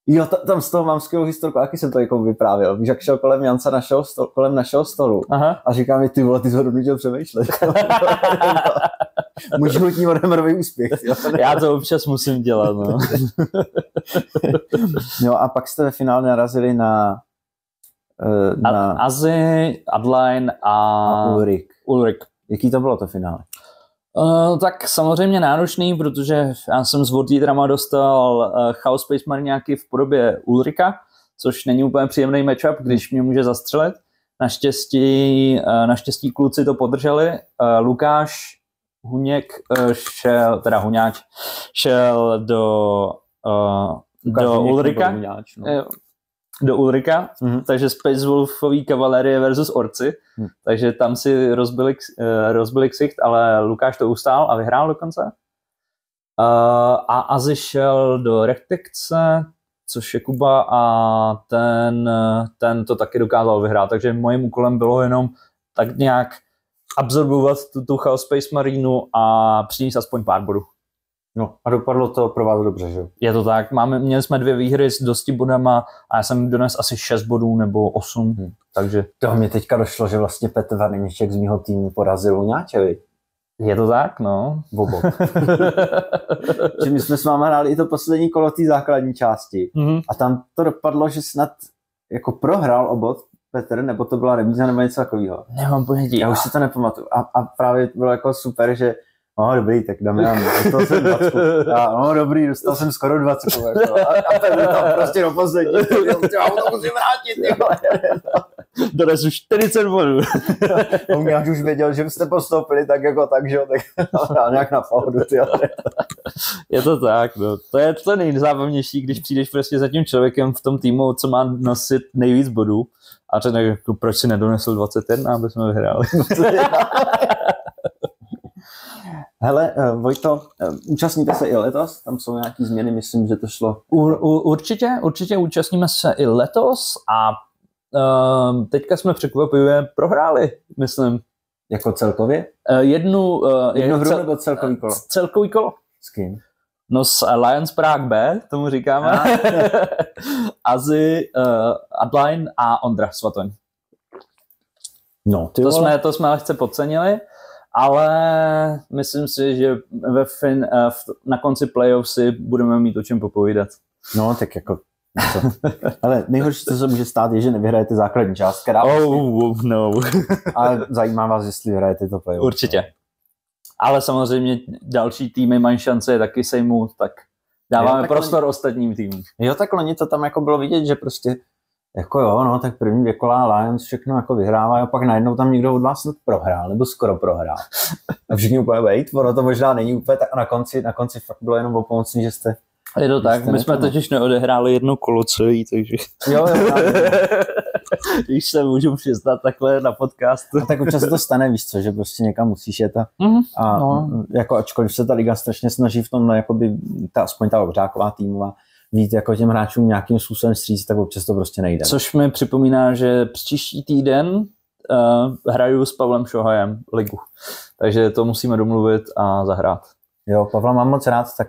Jo, tam z toho mám skvělou historku, jaký jsem to jako vyprávěl. Víš, jak šel kolem Janca kolem našeho stolu. Aha. A říká mi, ty vole, ty jsi hodně chtěl přemýšlet. Můj životní odemrový úspěch. Jo? Já to občas musím dělat, no. No a pak jste ve finále narazili na Azi, Adline a Ulrik. Jaký to bylo to finále? Tak samozřejmě náročný, protože já jsem z Wardeaterama dostal Chaos Space Mariňáky v podobě Ulrika, což není úplně příjemný matchup, když mě může zastřelit. Naštěstí kluci to podrželi. Lukáš Huňáč šel do Ulrika. Do Ulrika, takže Space Wolfový kavalerie versus Orci, takže tam si rozbili ksicht, ale Lukáš to ustál a vyhrál dokonce. A Azi šel do Retekce, což je Kuba, a ten to taky dokázal vyhrát, takže mojím úkolem bylo jenom tak nějak absorbovat tu Chaos Space Marinu a přinést aspoň pár bodů. No a dopadlo to pro vás dobře, že jo? Je to tak, měli jsme 2 výhry s dosti bodama a já jsem dones asi 6 bodů nebo 8, takže... To mě teďka došlo, že vlastně Petr Varněček z mýho týmu porazil Huňáčevi. Je to tak, no. Bobo. Že my jsme s váma hráli i to poslední kolo té základní části a tam to dopadlo, že snad jako prohrál obod Petr, nebo to byla remíza, nebo něco takového. Nemám ponětí. Já už si to nepamatuju. A právě bylo jako super, že dobrý, tak dáme nám, dostal jsem 20. Dobrý, dostal jsem skoro 20. Jako. A Petr tam prostě do poslední. Já to musím vrátit. Dones už 40 bodů. Já už věděl, že jste postoupili tak jako tak, že jo, tak nějak na pohodu. Je to tak, no. To je to nejzábavnější, když přijdeš prostě za tím člověkem v tom týmu, co má nosit nejvíc bodů a řekne, jako, proč si nedonesl 21, aby jsme vyhráli. Hele, Vojto, účastníte se i letos? Tam jsou nějaké změny, myslím, že to šlo. Určitě účastníme se i letos a teďka jsme překvapivě prohráli, myslím. Jako celkově? Jednu hru nebo celkový kolo? Celkový kolo. S kým? No s Alliance Prague B, tomu říkáme. Azi, Adline a Ondra Svatoň. No, to jsme lehce podcenili, ale myslím si, že na konci playoff si budeme mít o čem popovídat. No, tak jako ale nejhorší, co se může stát, je, že nevyhrajete základní část. No. Ale zajímá vás, jestli vyhrajete to playoff. Určitě. Ale samozřejmě další týmy mají šance taky sejmout, tak dáváme prostor ostatním týmům. Jo, tak loni to tam jako bylo vidět, že prostě jako jo, no, tak první 2 kola Lions všechno jako vyhrává a pak najednou tam někdo od vás prohrál, nebo skoro prohrál. A všichni úplně wait, ono to možná není úplně, tak a na konci fakt bylo jenom pomocný, že jste... Je to tak, my jsme totiž neodehráli 1 kolo celý, takže... Jo. Když se můžu přiznat takhle na podcastu. A tak občas to stane, víš co, že prostě někam musíš jet jako ačkoliv se ta liga strašně snaží v tom, jakoby aspoň ta obřáková týmová, víc jako těm hráčům nějakým způsobem stříct, tak občas to prostě nejde. Což mi připomíná, že příští týden hraju s Pavlem Šohajem ligu. Takže to musíme domluvit a zahrát. Jo, Pavla mám moc rád, tak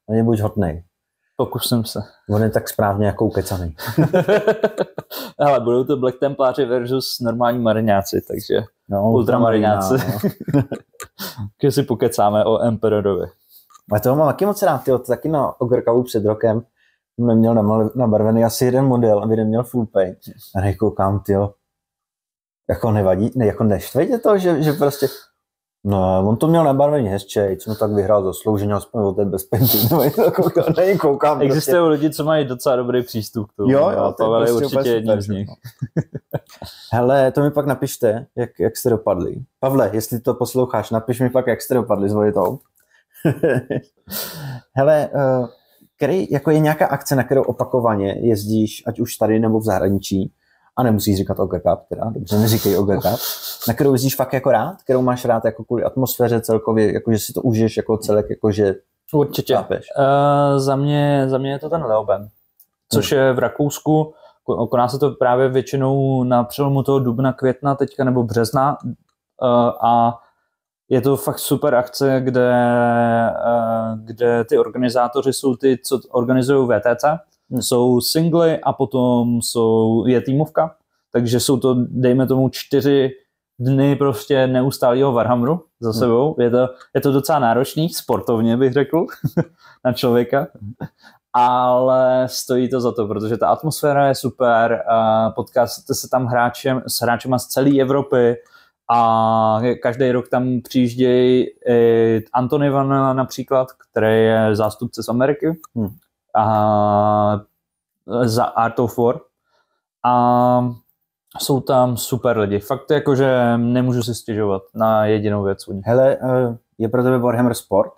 na ně buď hodnej. Pokusím se. On je tak správně jako ukecaný. Ale budou to Black Templáři versus normální mariňáci, takže ultramariňáci. No. Když si pokecáme o Emperorovi. A toho mám taky moc rád, tyjo, taky na Ogrkavu před rokem. neměl nabarvený asi jeden model, aby neměl full paint. A nekoukám, tyjo, jako nevadí, jako neštve tě to, že prostě, no, on to měl nabarvený hezčejc, no tak vyhrál zaslouženě, aspoň o té bez paintu, nekoukám. Existují lidi, co mají docela dobrý přístup k tomu. Jo, Pavel je určitě jedním z nich. Hele, to mi pak napište, jak jste dopadli. Pavle, jestli to posloucháš, napiš mi pak, jak jste dopadli s Vojtou. Hele, jako je nějaká akce, na kterou opakovaně jezdíš, ať už tady nebo v zahraničí, a nemusíš říkat OG Cup, teda, dobře, neříkej OG Cup, na kterou jezdíš fakt jako rád, kterou máš rád jako kvůli atmosféře celkově, jako že si to užiješ jako celek, jakože určitě. Za mě je to ten Leoben, což je v Rakousku, koná se to právě většinou na přelomu toho dubna, května teďka nebo března a je to fakt super akce, kde ty organizátoři jsou ty, co organizují VTC, jsou singly a potom je týmovka, takže jsou to, dejme tomu, 4 dny prostě neustálého Warhammeru za sebou. Je to docela náročný, sportovně bych řekl, na člověka, ale stojí to za to, protože ta atmosféra je super, potkáte se tam s hráčema z celé Evropy a každý rok tam přijíždějí Antony Vanilla například, který je zástupce z Ameriky a za Art of War a jsou tam super lidi. Fakt jakože nemůžu si stěžovat na jedinou věc u nich. Hele, je pro tebe Warhammer sport?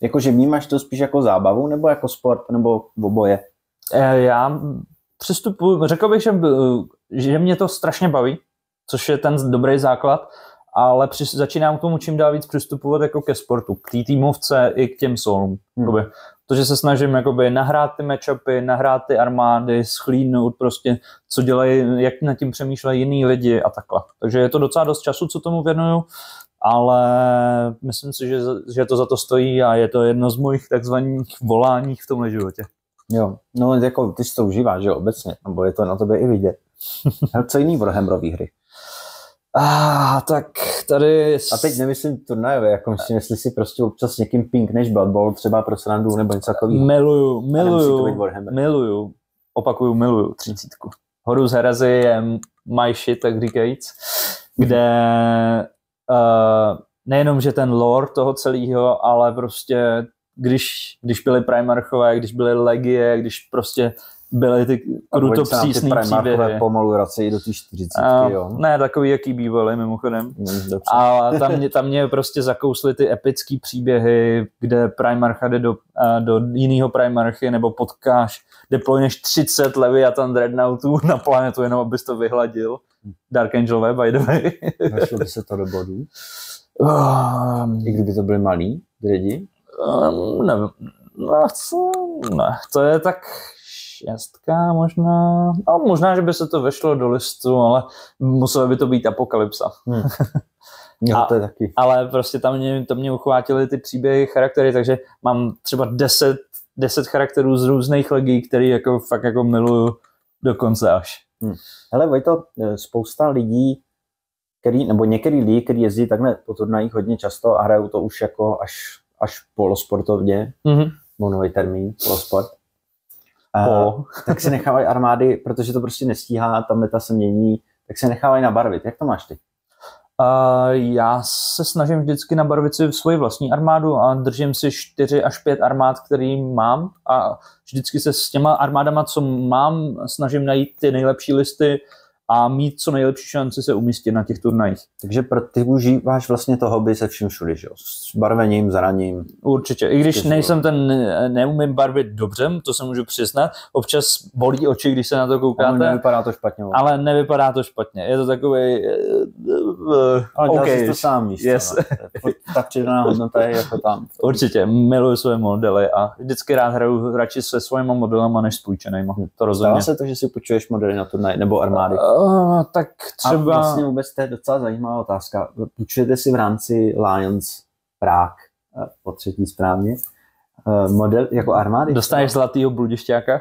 Jakože vnímáš to spíš jako zábavu nebo jako sport nebo oboje? Já přistupuji, řekl bych, že mě to strašně baví, což je ten dobrý základ, ale začínám k tomu čím dál víc přistupovat jako ke sportu, k té týmovce i k těm solům. Protože se snažím jakoby nahrát ty matchupy, nahrát ty armády, schlídnout prostě, co dělají, jak nad tím přemýšlejí jiný lidi a takhle. Takže je to docela dost času, co tomu věnuju, ale myslím si, že to za to stojí a je to jedno z mojich takzvaných volání v tomhle životě. Jo, no jako ty si to užíváš, že obecně, nebo je to na tebe i vidět. Co jiný Warhammerový hry? Tak tady... A teď nemyslím turnajové, jako myslím, jestli si prostě občas s někým pinkneš Blood Bowl, třeba pro srandu nebo něco takového. Miluju, miluju 30. Horus Heresy je my shit, tak říkajíc, kde nejenom, že ten lore toho celého, ale prostě když byly Primarchové, když byly Legie, když prostě byly ty kruto přísný příběhy. Pomalu vracejí do té 40, jo. Ne, takový, jaký bývaly, mimochodem. A tam mě prostě zakously ty epický příběhy, kde Primarcha jde do jiného Primarchy, nebo potkáš, deployneš 30 Leviathan Dreadnoughtů na planetu, jenom abys to vyhladil. Dark Angelové, by the way. Vešlo by se to do bodů? I kdyby to byly malí dreadi? Nevím. Ne, to je tak 6 možná. No, možná, že by se to vešlo do listu, ale muselo by to být apokalypsa. Jo, to je taky. Ale prostě tam mě uchvátily ty příběhy, charaktery, takže mám třeba 10 charakterů z různých legií, který jako fakt jako miluju dokonce až. Hele, Vojto, spousta lidí, nebo některý lidi, kteří jezdí takhle po turnajích hodně často a hrajou to už jako až polosportovně, nový termín, polosport. Tak se nechávají armády, protože to prostě nestíhá, ta meta se mění, tak se nechávají nabarvit. Jak to máš ty? Já se snažím vždycky nabarvit si svoji vlastní armádu a držím si 4 až 5 armád, který mám a vždycky se s těma armádama, co mám, snažím najít ty nejlepší listy a mít co nejlepší šanci se umístit na těch turnajích. Takže ty užíváš vlastně to hobby se vším všude, že jo? S barvením, zraním. Určitě. I když neumím barvit dobře, to se můžu přiznat. Občas bolí oči, když se na to koukáte. Ale nevypadá to špatně. Ale nevypadá to špatně. Je to takový... ale dělal jsi to sám, víš. Yes. Ta přidaná hodnota je jako tam. Určitě. Miluji své modely a vždycky rád hraju radši se svojima modelama než s půjčenýma. To rozhodně. Stává se to, že si půjčuješ modely na turnaj nebo armády? Tak třeba... A vlastně vůbec to je docela zajímavá otázka. Půjčujete si v rámci Lions Prague, po třetí správně, model jako armády? Dostaneš zlatýho bludišťáka?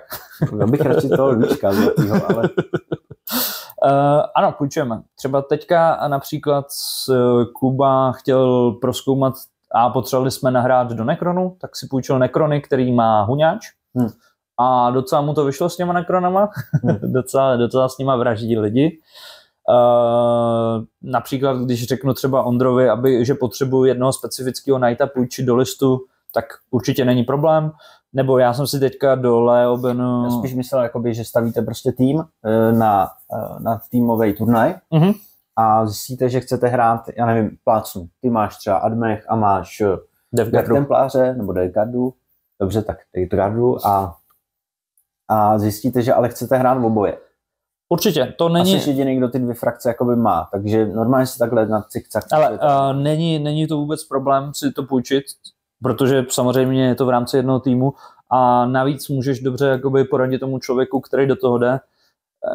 Já bych radši toho Lučka zlatýho, ale... Ano, půjčujeme. Třeba teďka například Kuba chtěl prozkoumat a potřebovali jsme nahrát do Necronu, tak si půjčil Necrony, který má huňáč a docela mu to vyšlo s těma nekronama, docela s nima vraždí lidi. Například, když řeknu třeba Ondrovi, že potřebuji jednoho specifického knighta půjčit do listu, tak určitě není problém. Nebo já jsem si teďka do Leobenu... Já spíš myslel, jakoby, že stavíte prostě tým na týmový turnaj a zjistíte, že chcete hrát, já nevím, plácnu. Ty máš třeba Admech a máš Templáře nebo Delgardu. Dobře, tak Delgardu a zjistíte, že ale chcete hrát v oboje. Určitě, to není... A jsi jediný, kdo ty dvě frakce jakoby má, takže normálně si takhle na cikcak. Ale není to vůbec problém si to půjčit, protože samozřejmě je to v rámci jednoho týmu a navíc můžeš dobře jakoby poradit tomu člověku, který do toho jde.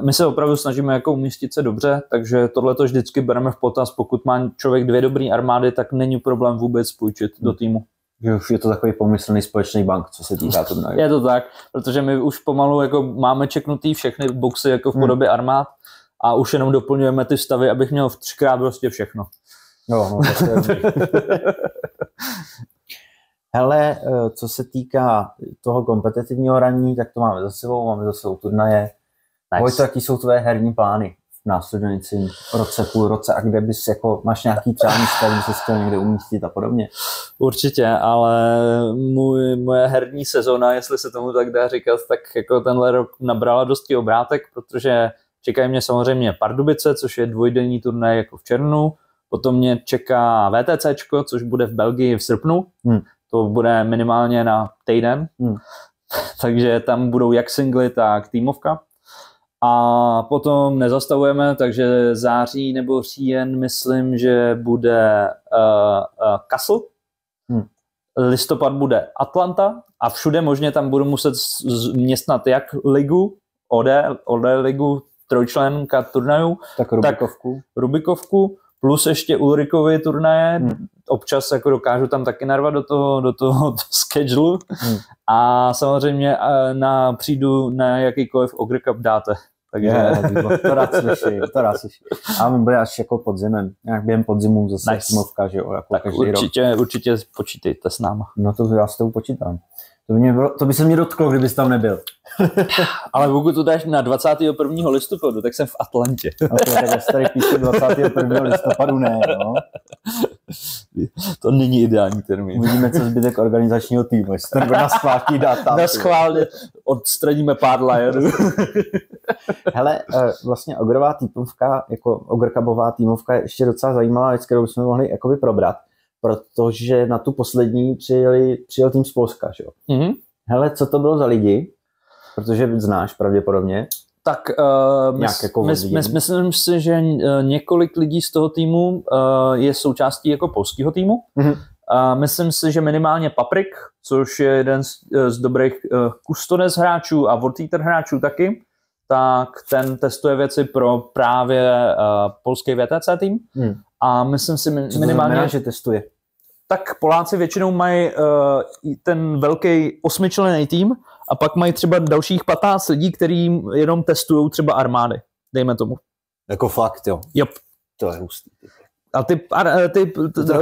My se opravdu snažíme jako umístit se dobře, takže tohle to vždycky bereme v potaz. Pokud má člověk 2 dobrý armády, tak není problém vůbec půjčit do týmu. Už je to takový pomyslný společný bank, co se týká turnaje. Je to tak, protože my už pomalu jako máme čeknutý všechny boxy jako v podobě armád a už jenom doplňujeme ty stavy, abych měl 3krát prostě všechno. Jo, no, to je Hele, co se týká toho kompetitivního hraní, tak to máme za sebou turnaje. Nice. Jaký jsou tvoje herní plány v následujícím roce, půl roce a kde bys jako, máš nějaký třeba místa, kde se chtěl někde umístit a podobně? Určitě, ale moje herní sezona, jestli se tomu tak dá říkat, tak jako tenhle rok nabrala dosti obrátek, protože čekají mě samozřejmě Pardubice, což je 2denní turnaj jako v červnu, potom mě čeká VTCčko, což bude v Belgii v srpnu, to bude minimálně na týden, takže tam budou jak singly, tak týmovka. A potom nezastavujeme, takže září nebo říjen myslím, že bude Kassel, listopad bude Atlanta a všude možně tam budu muset změstnat jak ligu, OD ligu, trojčlenka turnajů, tak Rubikovku, plus ještě Ulrikovi turnaje, občas jako dokážu tam taky narvat do toho schedule a samozřejmě přijdu na jakýkoliv Ogre Cup dáte. Takže to rád slyší. A my bude až jako podzimem, nějak během podzimu zase týmovka, že jo, jako tak každý určitě počítejte s náma. No to já s tou počítám. To by se mě dotklo, kdybys tam nebyl. Ale pokud to dáš na 21. listopadu, tak jsem v Atlantě. Okay, tak já se tady píšu 21. listopadu, ne, no. To není ideální termín. Uvidíme, co zbytek organizačního týmu, jestli to na schválky dát. Na schválně odstraníme pár lajerů. Hele, vlastně Ogrová týmovka, jako Ogrcubová týmovka je ještě docela zajímavá věc, kterou bychom mohli jakoby probrat, protože na tu poslední přijel tým z Polska, že jo? Hele, co to bylo za lidi? Protože znáš pravděpodobně. Tak myslím si, že několik lidí z toho týmu je součástí jako polského týmu. Myslím si, že minimálně Paprik, což je jeden z dobrých Custodes hráčů a World Eater hráčů taky, tak ten testuje věci pro právě polský VTC tým. A myslím si minimálně, že testuje. Tak Poláci většinou mají ten velký 8členný tým a pak mají třeba dalších 15 lidí, kteří jenom testují třeba armády, dejme tomu. Jako fakt, jo? Yep. To je hustý. A ty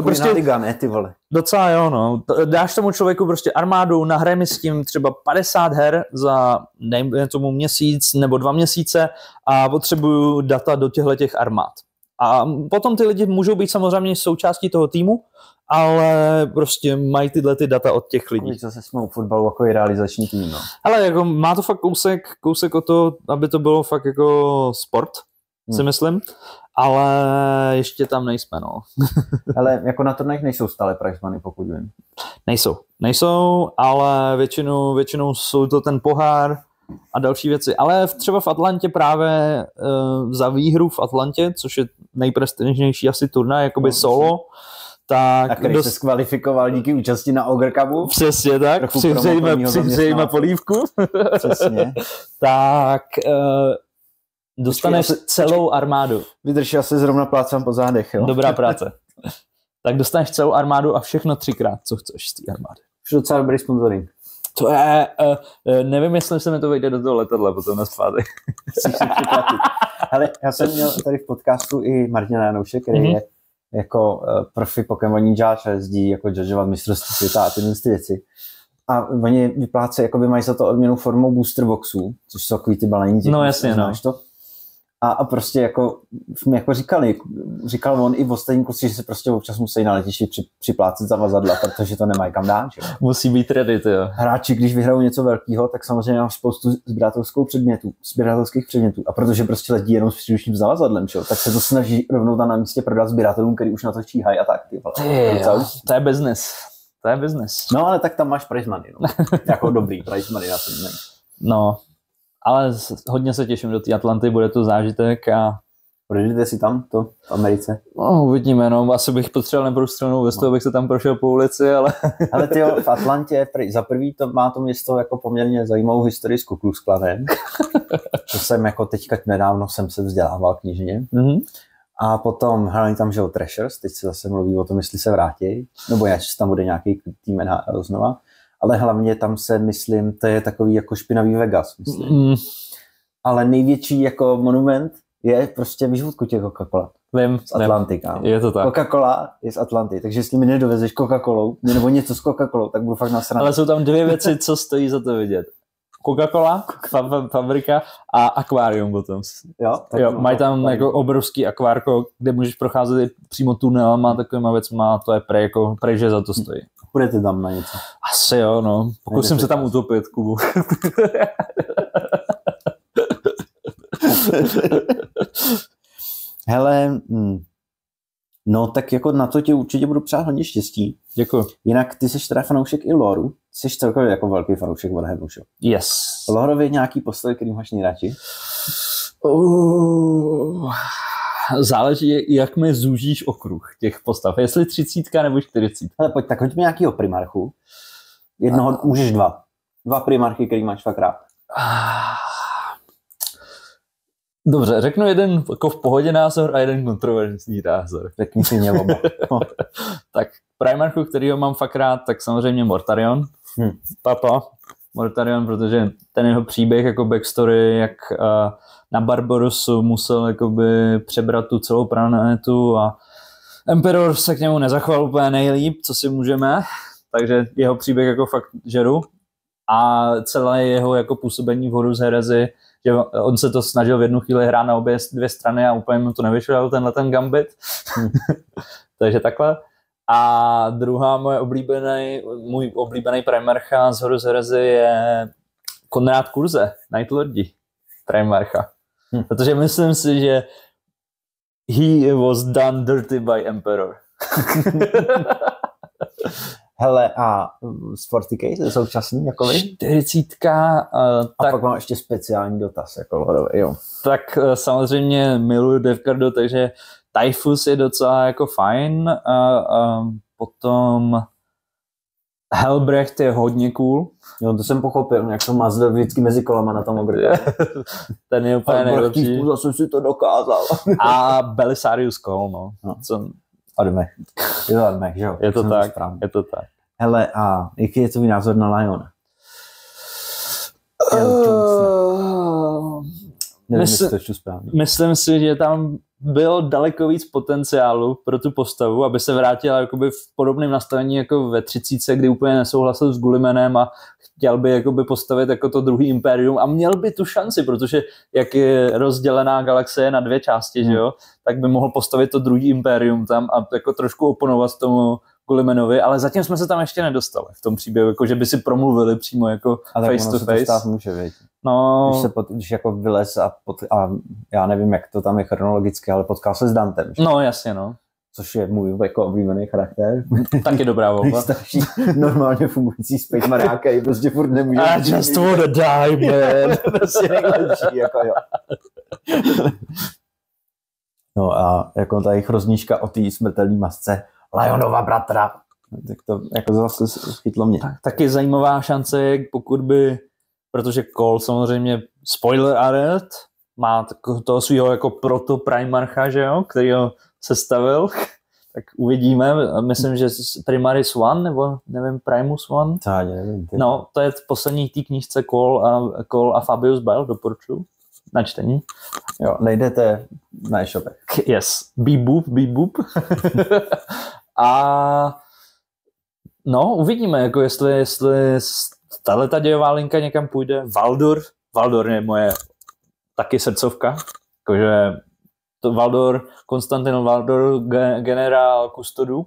prostě liga, ne, ty vole. Docela jo, no. Dáš tomu člověku prostě armádu, nahraje mi s tím třeba 50 her za, dejme tomu měsíc nebo 2 měsíce a potřebuju data do těch armád. A potom ty lidi můžou být samozřejmě součástí toho týmu, ale prostě mají tyhle ty data od těch lidí. Zase jsme u fotbalu jako i realizační tým, no. Ale jako má to fakt kousek o to, aby to bylo fakt jako sport, si myslím, ale ještě tam nejsme, no. Ale jako na turnajích nejsou stále prize money, pokud vím. Nejsou, ale většinou jsou to ten pohár a další věci. Ale třeba v Atlantě právě za výhru v Atlantě, což je nejprestižnější asi turnaj, jakoby solo, tak... A který se zkvalifikoval díky účasti na Ogre Cupu. Přesně tak, přihřejme polívku. Přesně. Tak dostaneš celou armádu. Vydrž, já se zrovna plácám po zádech, jo? Dobrá práce. Tak dostaneš celou armádu a všechno 3krát, co chceš z té armády. Už docela dobrý sponsoring. To je, nevím, jestli se mi to vejde do toho letadla potom na zpátek. Hele, já jsem měl tady v podcastu i Martina Janouše, který je jako profi Pokémoníčář a jezdí jako judgeovat mistrovství světa a tyhle věci. A oni vyplácejí, jakoby mají za to odměnu formou booster boxů, což jsou takový ty balení. No jasně, znáš to? A prostě jako mi jako říkal on i v ostatní kluci, že se prostě občas musí na letišti připlácet za vazadla, protože to nemají kam dát. Že? Musí být ready, jo. Hráči, když vyhrajou něco velkého, tak samozřejmě mám spoustu sběratelských předmětů. A protože prostě letí jenom s příručním zavazadlem, čo? Tak se to snaží rovnou tam na místě prodat sběratelům, který už na to číhají a tak. To je business. To je business. No ale tak tam máš prize money, no. Jako dobrý prize money na tom. Ne? No, ale hodně se těším do té Atlanty, bude to zážitek a... Projdete si tam to v Americe? No, uvidíme, no. Asi bych potřeboval neprůstřelnou vestu, abych se tam prošel po ulici, ale... Ale tyjo, v Atlantě za prvý má to město jako poměrně zajímavou historii s Ku Klux Klanem. To jsem jako teďka nedávno jsem se vzdělával knižně. Mm-hmm. A potom hráli tam, že o Thrashers, teď se zase mluví o tom, jestli se vrátí, nebo jestli tam bude nějaký tým NHL znova. Ale hlavně tam se, myslím, to je takový jako špinavý Vegas, myslím. Ale největší jako monument je prostě výživotku těch Coca-Cola. Vím, z Atlanty, je to tak. Coca-Cola je z Atlanty, takže jestli mi nedovezeš Coca-Colou, nebo něco s Coca-Colou, tak budu fakt nasraný. Ale jsou tam dvě věci, co stojí za to vidět. Coca-Cola, fabrika a akvárium potom. Jo, mají tam jako obrovský akvárko, kde můžeš procházet přímo tunelama, takovýma věcma, to je prej, že za to stojí. Půjdete tam na něco? Asi jo, no. Pokusím se tam utopit, Kubu. Hele, no tak jako na to ti určitě budu přát hodně štěstí. Děkuji. Jinak ty jsi teda fanoušek i loru. Jsi celkově jako velký fanoušek Warhammeru, jo? Yes. Lorově nějaký postavy, který máš nejradši? Záleží, jak mi zúžíš okruh těch postav. Jestli 30 nebo 40. Ale pojď, tak hoďme nějakýho primarchu. Jednoho, můžeš dva. Dva primarchy, který máš fakt rád. Dobře, řeknu jeden jako v pohodě názor a jeden kontroverzní názor. Řekni si mě oba. Tak primarchu, kterýho mám fakt rád, tak samozřejmě Mortarion. Papa Mortarion, protože ten jeho příběh jako backstory, jak na Barbarosu musel jakoby přebrat tu celou planetu a Emperor se k němu nezachoval úplně nejlíp, co si můžeme, takže jeho příběh jako fakt žeru a celé jeho jako působení v Horus Heresy, že on se to snažil v jednu chvíli hrát na obě dvě strany a úplně mu to nevyšel, ten gambit. Takže takhle. A druhá můj oblíbený primarcha z Horus Heresy je Konrad Kurze, Night Lordi primarcha. Protože myslím si, že he was done dirty by Emperor. Hele, a z 40K současný jakovi? 40. A pak mám ještě speciální dotaz, jako lorový, jo. Tak samozřejmě miluju Devgardo, takže Typhus je docela jako fajn. Potom Helbrecht je hodně cool. Jo, to jsem pochopil, jak to mazl vždycky mezi kolama na tom ogrytu. Ten je úplně nejlepší. Zase si to dokázal. A Belisarius Cole, no. Admech. Je to Admech, že jo? Je to tak. Hele, a jaký je tvůj názor na Liona? Myslím si, že tam bylo daleko víc potenciálu pro tu postavu, aby se vrátila jakoby v podobném nastavení jako ve 30, kdy úplně nesouhlasil s Gullimanem a chtěl by jakoby postavit jako to druhý impérium a měl by tu šanci, protože jak je rozdělená galaxie na dvě části, že jo, tak by mohl postavit to druhý impérium tam a jako trošku oponovat tomu Gullimanovi, ale zatím jsme se tam ještě nedostali v tom příběhu, jako že by si promluvili přímo jako face to face. To stát může, vědět. No, když jako vylez a já nevím, jak to tam je chronologicky, ale potkal se s Dantem. Že? No, jasně, no. Což je můj jako oblíbený charakter. Taky dobrá volba. Nejstarší normálně fungující space marákej, prostě furt nemůže. I just wanna die, man. Prostě nejlepší, jako jo. No a jako ta jejich rozníška o té smrtelné masce Lionova bratra. Tak to jako zase chytlo mě. Taky zajímavá šance, pokud by, protože Cole samozřejmě spoiler alert, má toho svýho jako proto primarcha, že jo, který ho sestavil, tak uvidíme. Myslím, že Primaris One, nebo nevím, Primus One. Nevím. No, to je v poslední té knížce Cole a Fabius Bell, doporučuji na čtení. Jo, najdete na e-shopech. Yes, Beep boop. A No, uvidíme, jako jestli tato dějová linka někam půjde. Valdor je moje taky srdcovka, jakože Konstantin Valdor, generál Kustodů,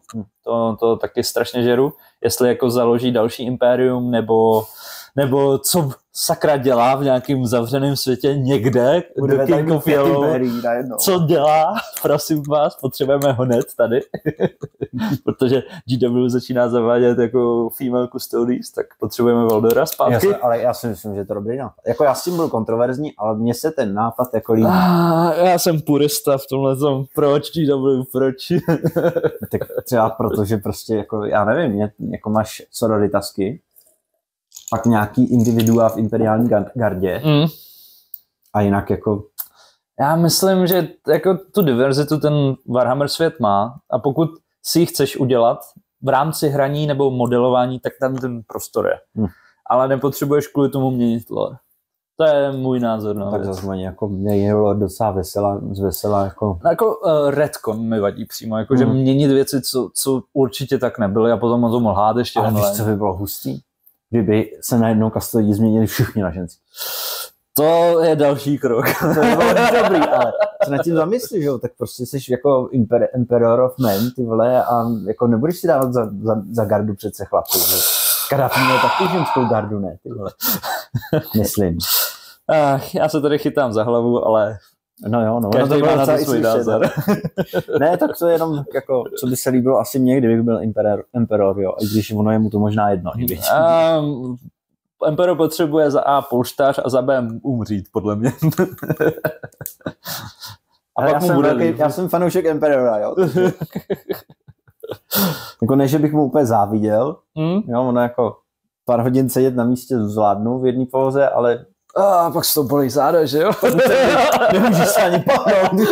to taky strašně žeru, jestli jako založí další impérium, nebo co sakra dělá v nějakým zavřeném světě někde, do King of Yellow, co dělá, prosím vás, potřebujeme ho hned tady, protože GW začíná zavádět jako female custodies, tak potřebujeme Valdora zpátky. Ale já si myslím, že je to dobrý nápad. Jako já s tím byl kontroverzní, ale mně se ten nápad jako líbí. Já jsem purista v tomhle tom, proč GW, proč? Tak třeba protože prostě, jako, já nevím, jako máš sororitasky, pak nějaký individua v imperiální gardě a jinak jako... Já myslím, že jako tu diverzitu ten Warhammer svět má a pokud si ji chceš udělat v rámci hraní nebo modelování, tak tam ten prostor je. Ale nepotřebuješ kvůli tomu měnit lore. To je můj názor. No, tak zase jako mě je lore docela vesela jako... Retcon mi vadí přímo, jako že měnit věci, co určitě tak nebyly a potom o tom lhát ještě. Ale víš, co by bylo hustý? Kdyby se najednou kastodí změnili všichni na ženský. To je další krok. To je dobrý, ale co na tím zamyslíš, že jo? Tak prostě jsi jako Emperor of Men, ty vole, a jako nebudeš si dávat za gardu přece chlapů. Kadáfi měl taky ženskou gardu, ne, ty vole. Myslím. Já se tady chytám za hlavu, ale no jo, no. Každý má na to svůj názor. Ne, tak to je jenom jako, co by se líbilo asi mě, kdybych byl Emperor, jo, i když ono je mu to možná jedno. Emperor potřebuje za A polštář a za B umřít, podle mě. A pak já jsem fanoušek Emperora, jo. Jako ne, že bych mu úplně záviděl, jo, ono jako pár hodin sedět na místě zvládnu v jedné poloze, ale pak se to bolí záda, že jo? Nemůžeš se ani pohnout.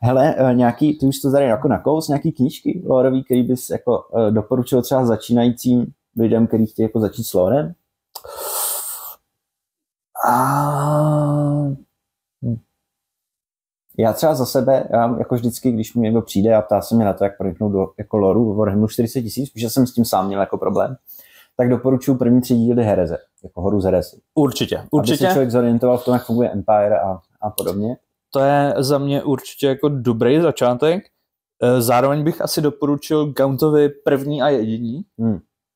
Hele, nějaký, ty už to tady jako nakous, nějaký knížky lorový, který bys jako doporučil třeba začínajícím lidem, kteří chtějí jako začít s lorem? Já třeba za sebe, já jako vždycky, když mi někdo přijde a ptá se mě na to, jak proniknout do jako loru Warhammeru 40 000, protože jsem s tím sám měl jako problém, tak doporučuji první 3 díly Hereze, jako Horu z Heresy. Určitě. Aby se člověk zorientoval v tom, jak funguje Empire a podobně. To je za mě určitě jako dobrý začátek. Zároveň bych asi doporučil Gauntovi první a jediní.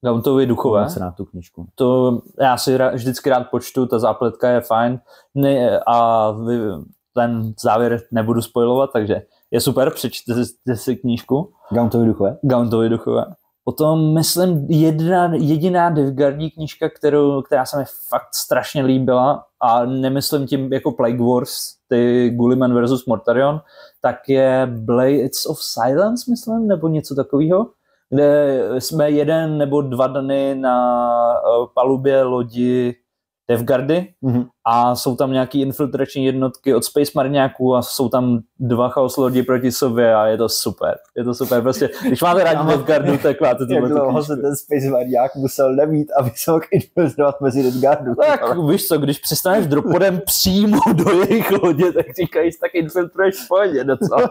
Gauntovi duchové. Se na tu knížku. To já si vždycky rád počtu, ta zápletka je fajn. Ten závěr nebudu spoilovat, takže je super, přečtěte si knížku. Gauntovi duchové. Potom, myslím, jediná Devgardní knížka, která se mi fakt strašně líbila, a nemyslím tím jako Plague Wars, ty Gulliman versus Mortarion, tak je Blades of Silence, myslím, nebo něco takového, kde jsme 1 nebo 2 dny na palubě lodi Devgardy a jsou tam nějaký infiltrační jednotky od Space Mariňáků a jsou tam 2 chaos lodi proti sobě a je to super. Je to super, prostě, když máte rádi Devgardu, tak máte tuhle knížku. Jak dlouho se ten Space Mariňák musel nemít, aby se mohl infiltrovat mezi Devgardu. Tak víš co, když přistaneš dropodem přímo do jejich lodě, tak říkají, tak infiltruješ v pohodě docela.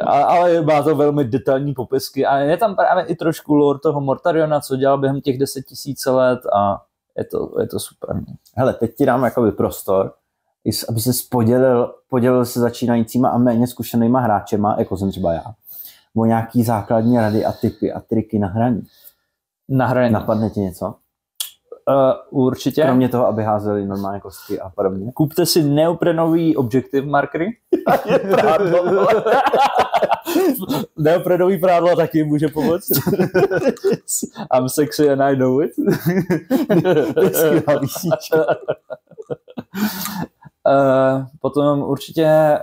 Ale má to velmi detailní popisky a je tam právě i trošku lore toho Mortariona, co dělal během těch 10 000 let a je to super. Hele, teď ti dám jakoby prostor, aby se podělil se začínajícíma a méně zkušenýma hráčema, jako jsem třeba já, o nějaký základní rady a tipy a triky na hraní. Napadne ti něco? Určitě. Kromě toho, aby házeli normálně kostky a podobně. Kupte si neoprenový objective markery. Neoprenový prádlo taky může pomoct. I'm sexy and I know it. Potom určitě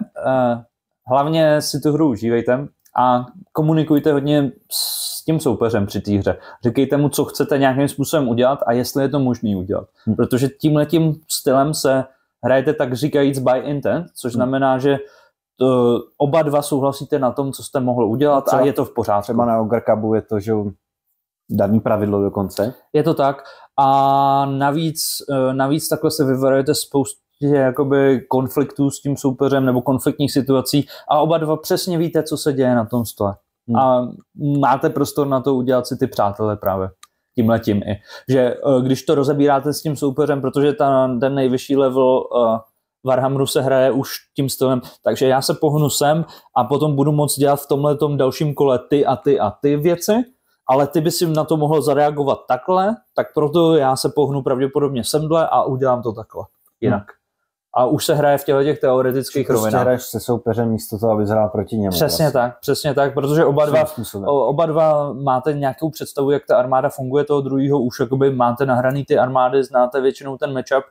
hlavně si tu hru užívejte a komunikujte hodně s tím soupeřem při té hře. Říkejte mu, co chcete nějakým způsobem udělat a jestli je to možný udělat. Protože tímhletím stylem se hrajete tak říkajíc by intent, což znamená, že oba dva souhlasíte na tom, co jste mohl udělat a je to v pořádku. Třeba na Ogre Cubu je to, že daný pravidlo dokonce. Je to tak a navíc takhle se vyvarujete jakoby konfliktů s tím soupeřem nebo konfliktních situací a oba dva přesně víte, co se děje na tom stole. A máte prostor na to udělat si ty přátelé právě tímhletím i. Že když to rozebíráte s tím soupeřem, protože ten nejvyšší level Warhammeru se hraje už tím stylem, takže já se pohnu sem a potom budu moct dělat v tomhletom dalším kole ty a ty a ty věci, ale ty by si na to mohl zareagovat takhle, tak proto já se pohnu pravděpodobně semhle a udělám to takhle. Jinak. A už se hraje v těch teoretických rovinách. Prostě hraješ se soupeřem místo toho, aby hrál proti němu. Přesně tak, protože oba dva máte nějakou představu, jak ta armáda funguje toho druhého, už jakoby máte nahraný ty armády, znáte většinou ten matchup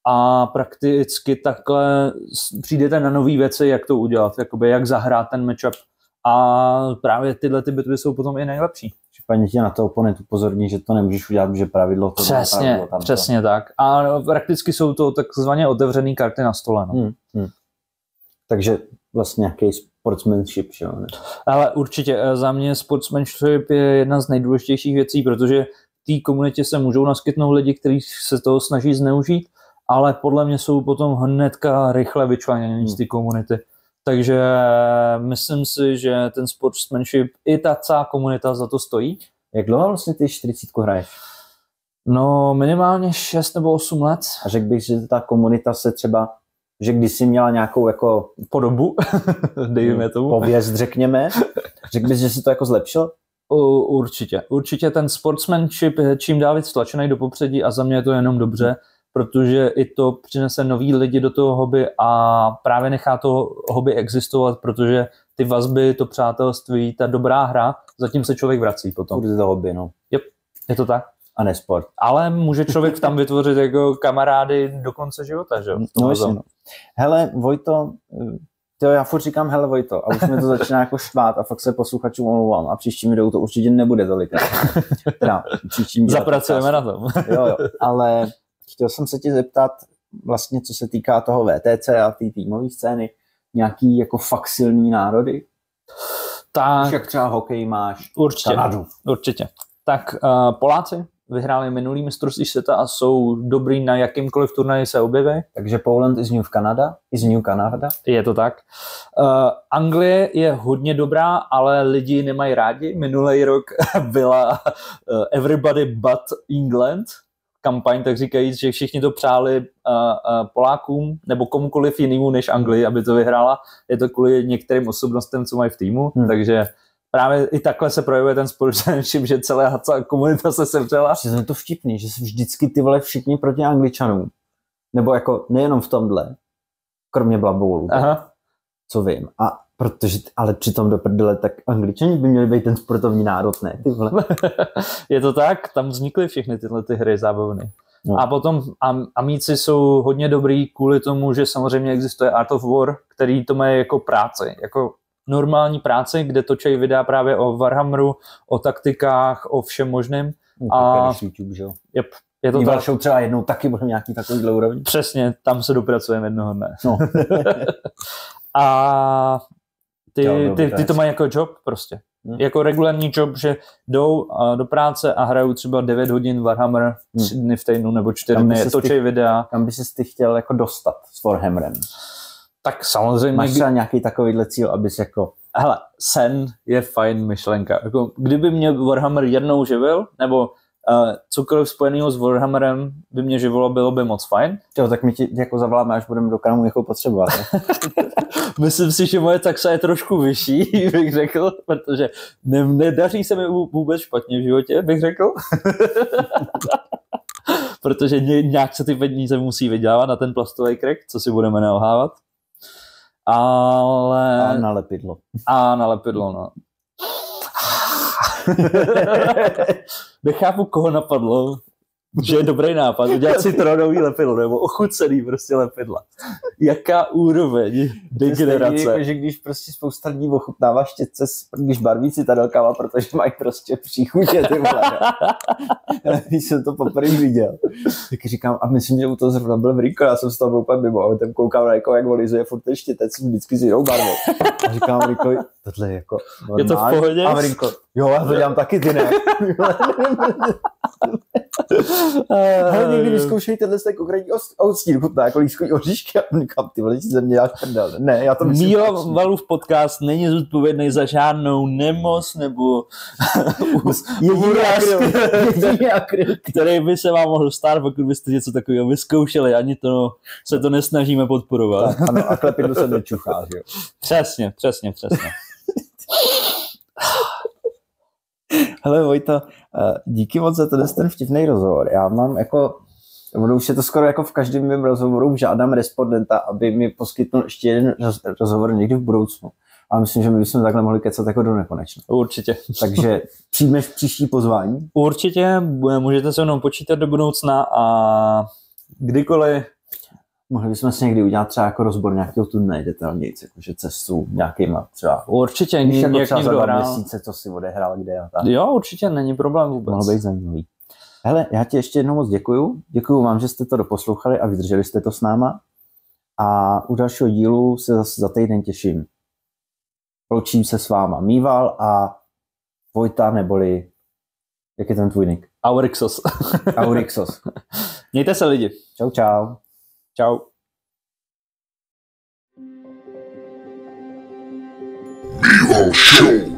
a prakticky takhle přijdete na nové věci, jak to udělat, jakoby jak zahrát ten matchup a právě tyhle ty bitvy jsou potom i nejlepší. Případně tě na to oponent upozorní, že to nemůžeš udělat, že pravidlo to Přesně tak. A prakticky jsou to takzvaně otevřené karty na stole. No. Takže vlastně nějaký sportsmanship, že jo? Ale určitě za mě sportsmanship je jedna z nejdůležitějších věcí, protože v té komunitě se můžou naskytnout lidi, kteří se toho snaží zneužít, ale podle mě jsou potom hnedka rychle vyčlenění z té komunity. Takže myslím si, že ten sportsmanship i ta celá komunita za to stojí. Jak dlouho vlastně ty 40 hraješ? No minimálně 6 nebo 8 let. A řekl bych, že ta komunita se třeba, že když jsi měla nějakou jako podobu, dejme tomu. Pověst, řekněme, řekl bys, že se to jako zlepšilo? Určitě ten sportsmanship je čím dál víc tlačený do popředí a za mě je to jenom dobře, protože i to přinese nový lidi do toho hobby a právě nechá to hobby existovat, protože ty vazby, to přátelství, ta dobrá hra, zatím se člověk vrací potom. Furt je to hobby, no. Yep, je to tak. A ne sport. Ale může člověk tam vytvořit jako kamarády do konce života, že jo? No, no. Hele, Vojto, já furt říkám hele Vojto a už mi to začíná jako štvát a fakt se posluchačům omlouvám a příštím videu to určitě nebude tolik. Teda, zapracujeme na tom. Jo, ale chtěl jsem se tě zeptat vlastně, co se týká toho VTC a té týmové scény, nějaký jako fakt silný národy? Tak, jak třeba hokej máš Kanadu. Určitě. Tak Poláci vyhráli minulý mistrovství světa a jsou dobrý na jakýmkoliv turnaji se objeví. Takže Poland is New Canada. Je to tak. Anglie je hodně dobrá, ale lidi nemají rádi. Minulý rok byla Everybody but England kampaň, tak říkajíc, že všichni to přáli Polákům nebo komukoliv jinému než Anglii, aby to vyhrála. Je to kvůli některým osobnostem, co mají v týmu, takže právě i takhle se projevuje ten sportsmanship, že celá komunita se sevřela. Je to vtipný, že se vždycky ty vole všichni proti Angličanům. Nebo jako nejenom v tomhle, kromě Blaboulu, co vím. A protože, ale přitom do prdele, tak Angličani by měli být ten sportovní národ, ne? Ty vole. Je to tak, tam vznikly všechny tyhle ty hry zábavné. No. A potom Amíci jsou hodně dobrý kvůli tomu, že samozřejmě existuje Art of War, který to má jako práci, jako normální práci, kde točí videa právě o Warhammeru, o taktikách, o všem možným. A YouTube, že jo? Yep, je to tak. Show třeba jednou taky bude nějaký takový úrovni. Přesně, tam se dopracujeme jednoho dne. No. A ty to mají jako job prostě. Jako regulární job, že jdou do práce a hrajou třeba 9 hodin Warhammer 3 dny v týdnu nebo 4 dny, točí videa. Kam by ses ty chtěl jako dostat s Warhammerem? Tak samozřejmě... Máš třeba nějaký takovýhle cíl, abys jako... Hele, sen je fajn myšlenka. Jako, kdyby mě Warhammer jednou živil, nebo cokoliv spojeného s Warhammerem by mě živilo, bylo by moc fajn. Jo, tak my ti jako zavoláme, až budeme do Kramu jako potřebovat. Myslím si, že moje taxa je trošku vyšší, bych řekl, protože nedaří se mi vůbec špatně v životě, bych řekl. Protože nějak se ty peníze musí vydělávat na ten plastový krek, co si budeme nelhávat. Ale... A na lepidlo, no. Nechápu, koho napadlo, že je dobrý nápad udělat citronový lepidlo, nebo ochucený prostě lepidla. Jaká úroveň degenerace. Jako, že když prostě spousta lidí ochutnává štětce, když barví citadelkama, protože mají prostě příchutě, ty vole. Když jsem to poprvé viděl, tak říkám, a myslím, že u toho zrovna byl Vrinko, já jsem z toho byl úplně mimo, a tam koukám na jako, jak volizuje furt ten štětec vždycky s jinou barvou. A říkám Vrinkovi, tohle je jako normální. Je to v pohodě? A Vrinko, jo, já to dělám taky, ty ne. Hele, někdy vyzkoušej tenhle tak konkrétní odstín, chutná jako lískový oříšky a říkám, ty vole, ze mě děláš prdel. Ne, já to myslím. Míla Valův podcast není zodpovědný za žádnou nemoc nebo jediný akryl, který by se vám mohl stát, pokud byste něco takového vyzkoušeli. Ani to se to nesnažíme podporovat. Tak, ano, a klepidlo se nečuchá, že jo? Přesně. Hele Vojto, díky moc za ten vtipný rozhovor. Já mám jako, už je to skoro jako v každém mém rozhovoru, žádám respondenta, aby mi poskytnul ještě jeden rozhovor někdy v budoucnu. A myslím, že my bychom takhle mohli kecat jako do nekonečna. Určitě. Takže přijmeš příští pozvání? Určitě, můžete se mnou počítat do budoucna a kdykoliv. Mohli bychom si někdy udělat třeba jako rozbor nějakého turnaje detailnějc, jakože cestu nějakýma třeba. Určitě, jako jak třeba za někdo 2 hrál. měsíce, co si odehrál, kde a tak. Jo, určitě, není problém vůbec. Mohlo být zajímavý. Hele, já ti ještě jednou moc děkuju. Děkuju vám, že jste to doposlouchali a vydrželi jste to s náma. A u dalšího dílu se zase za týden těším. Loučím se s váma Míval a Vojta, neboli, jak je ten tvůj nick? Aurixos. Aurixos. Mějte se lidi. Čau, čau. Čau. Míval Show.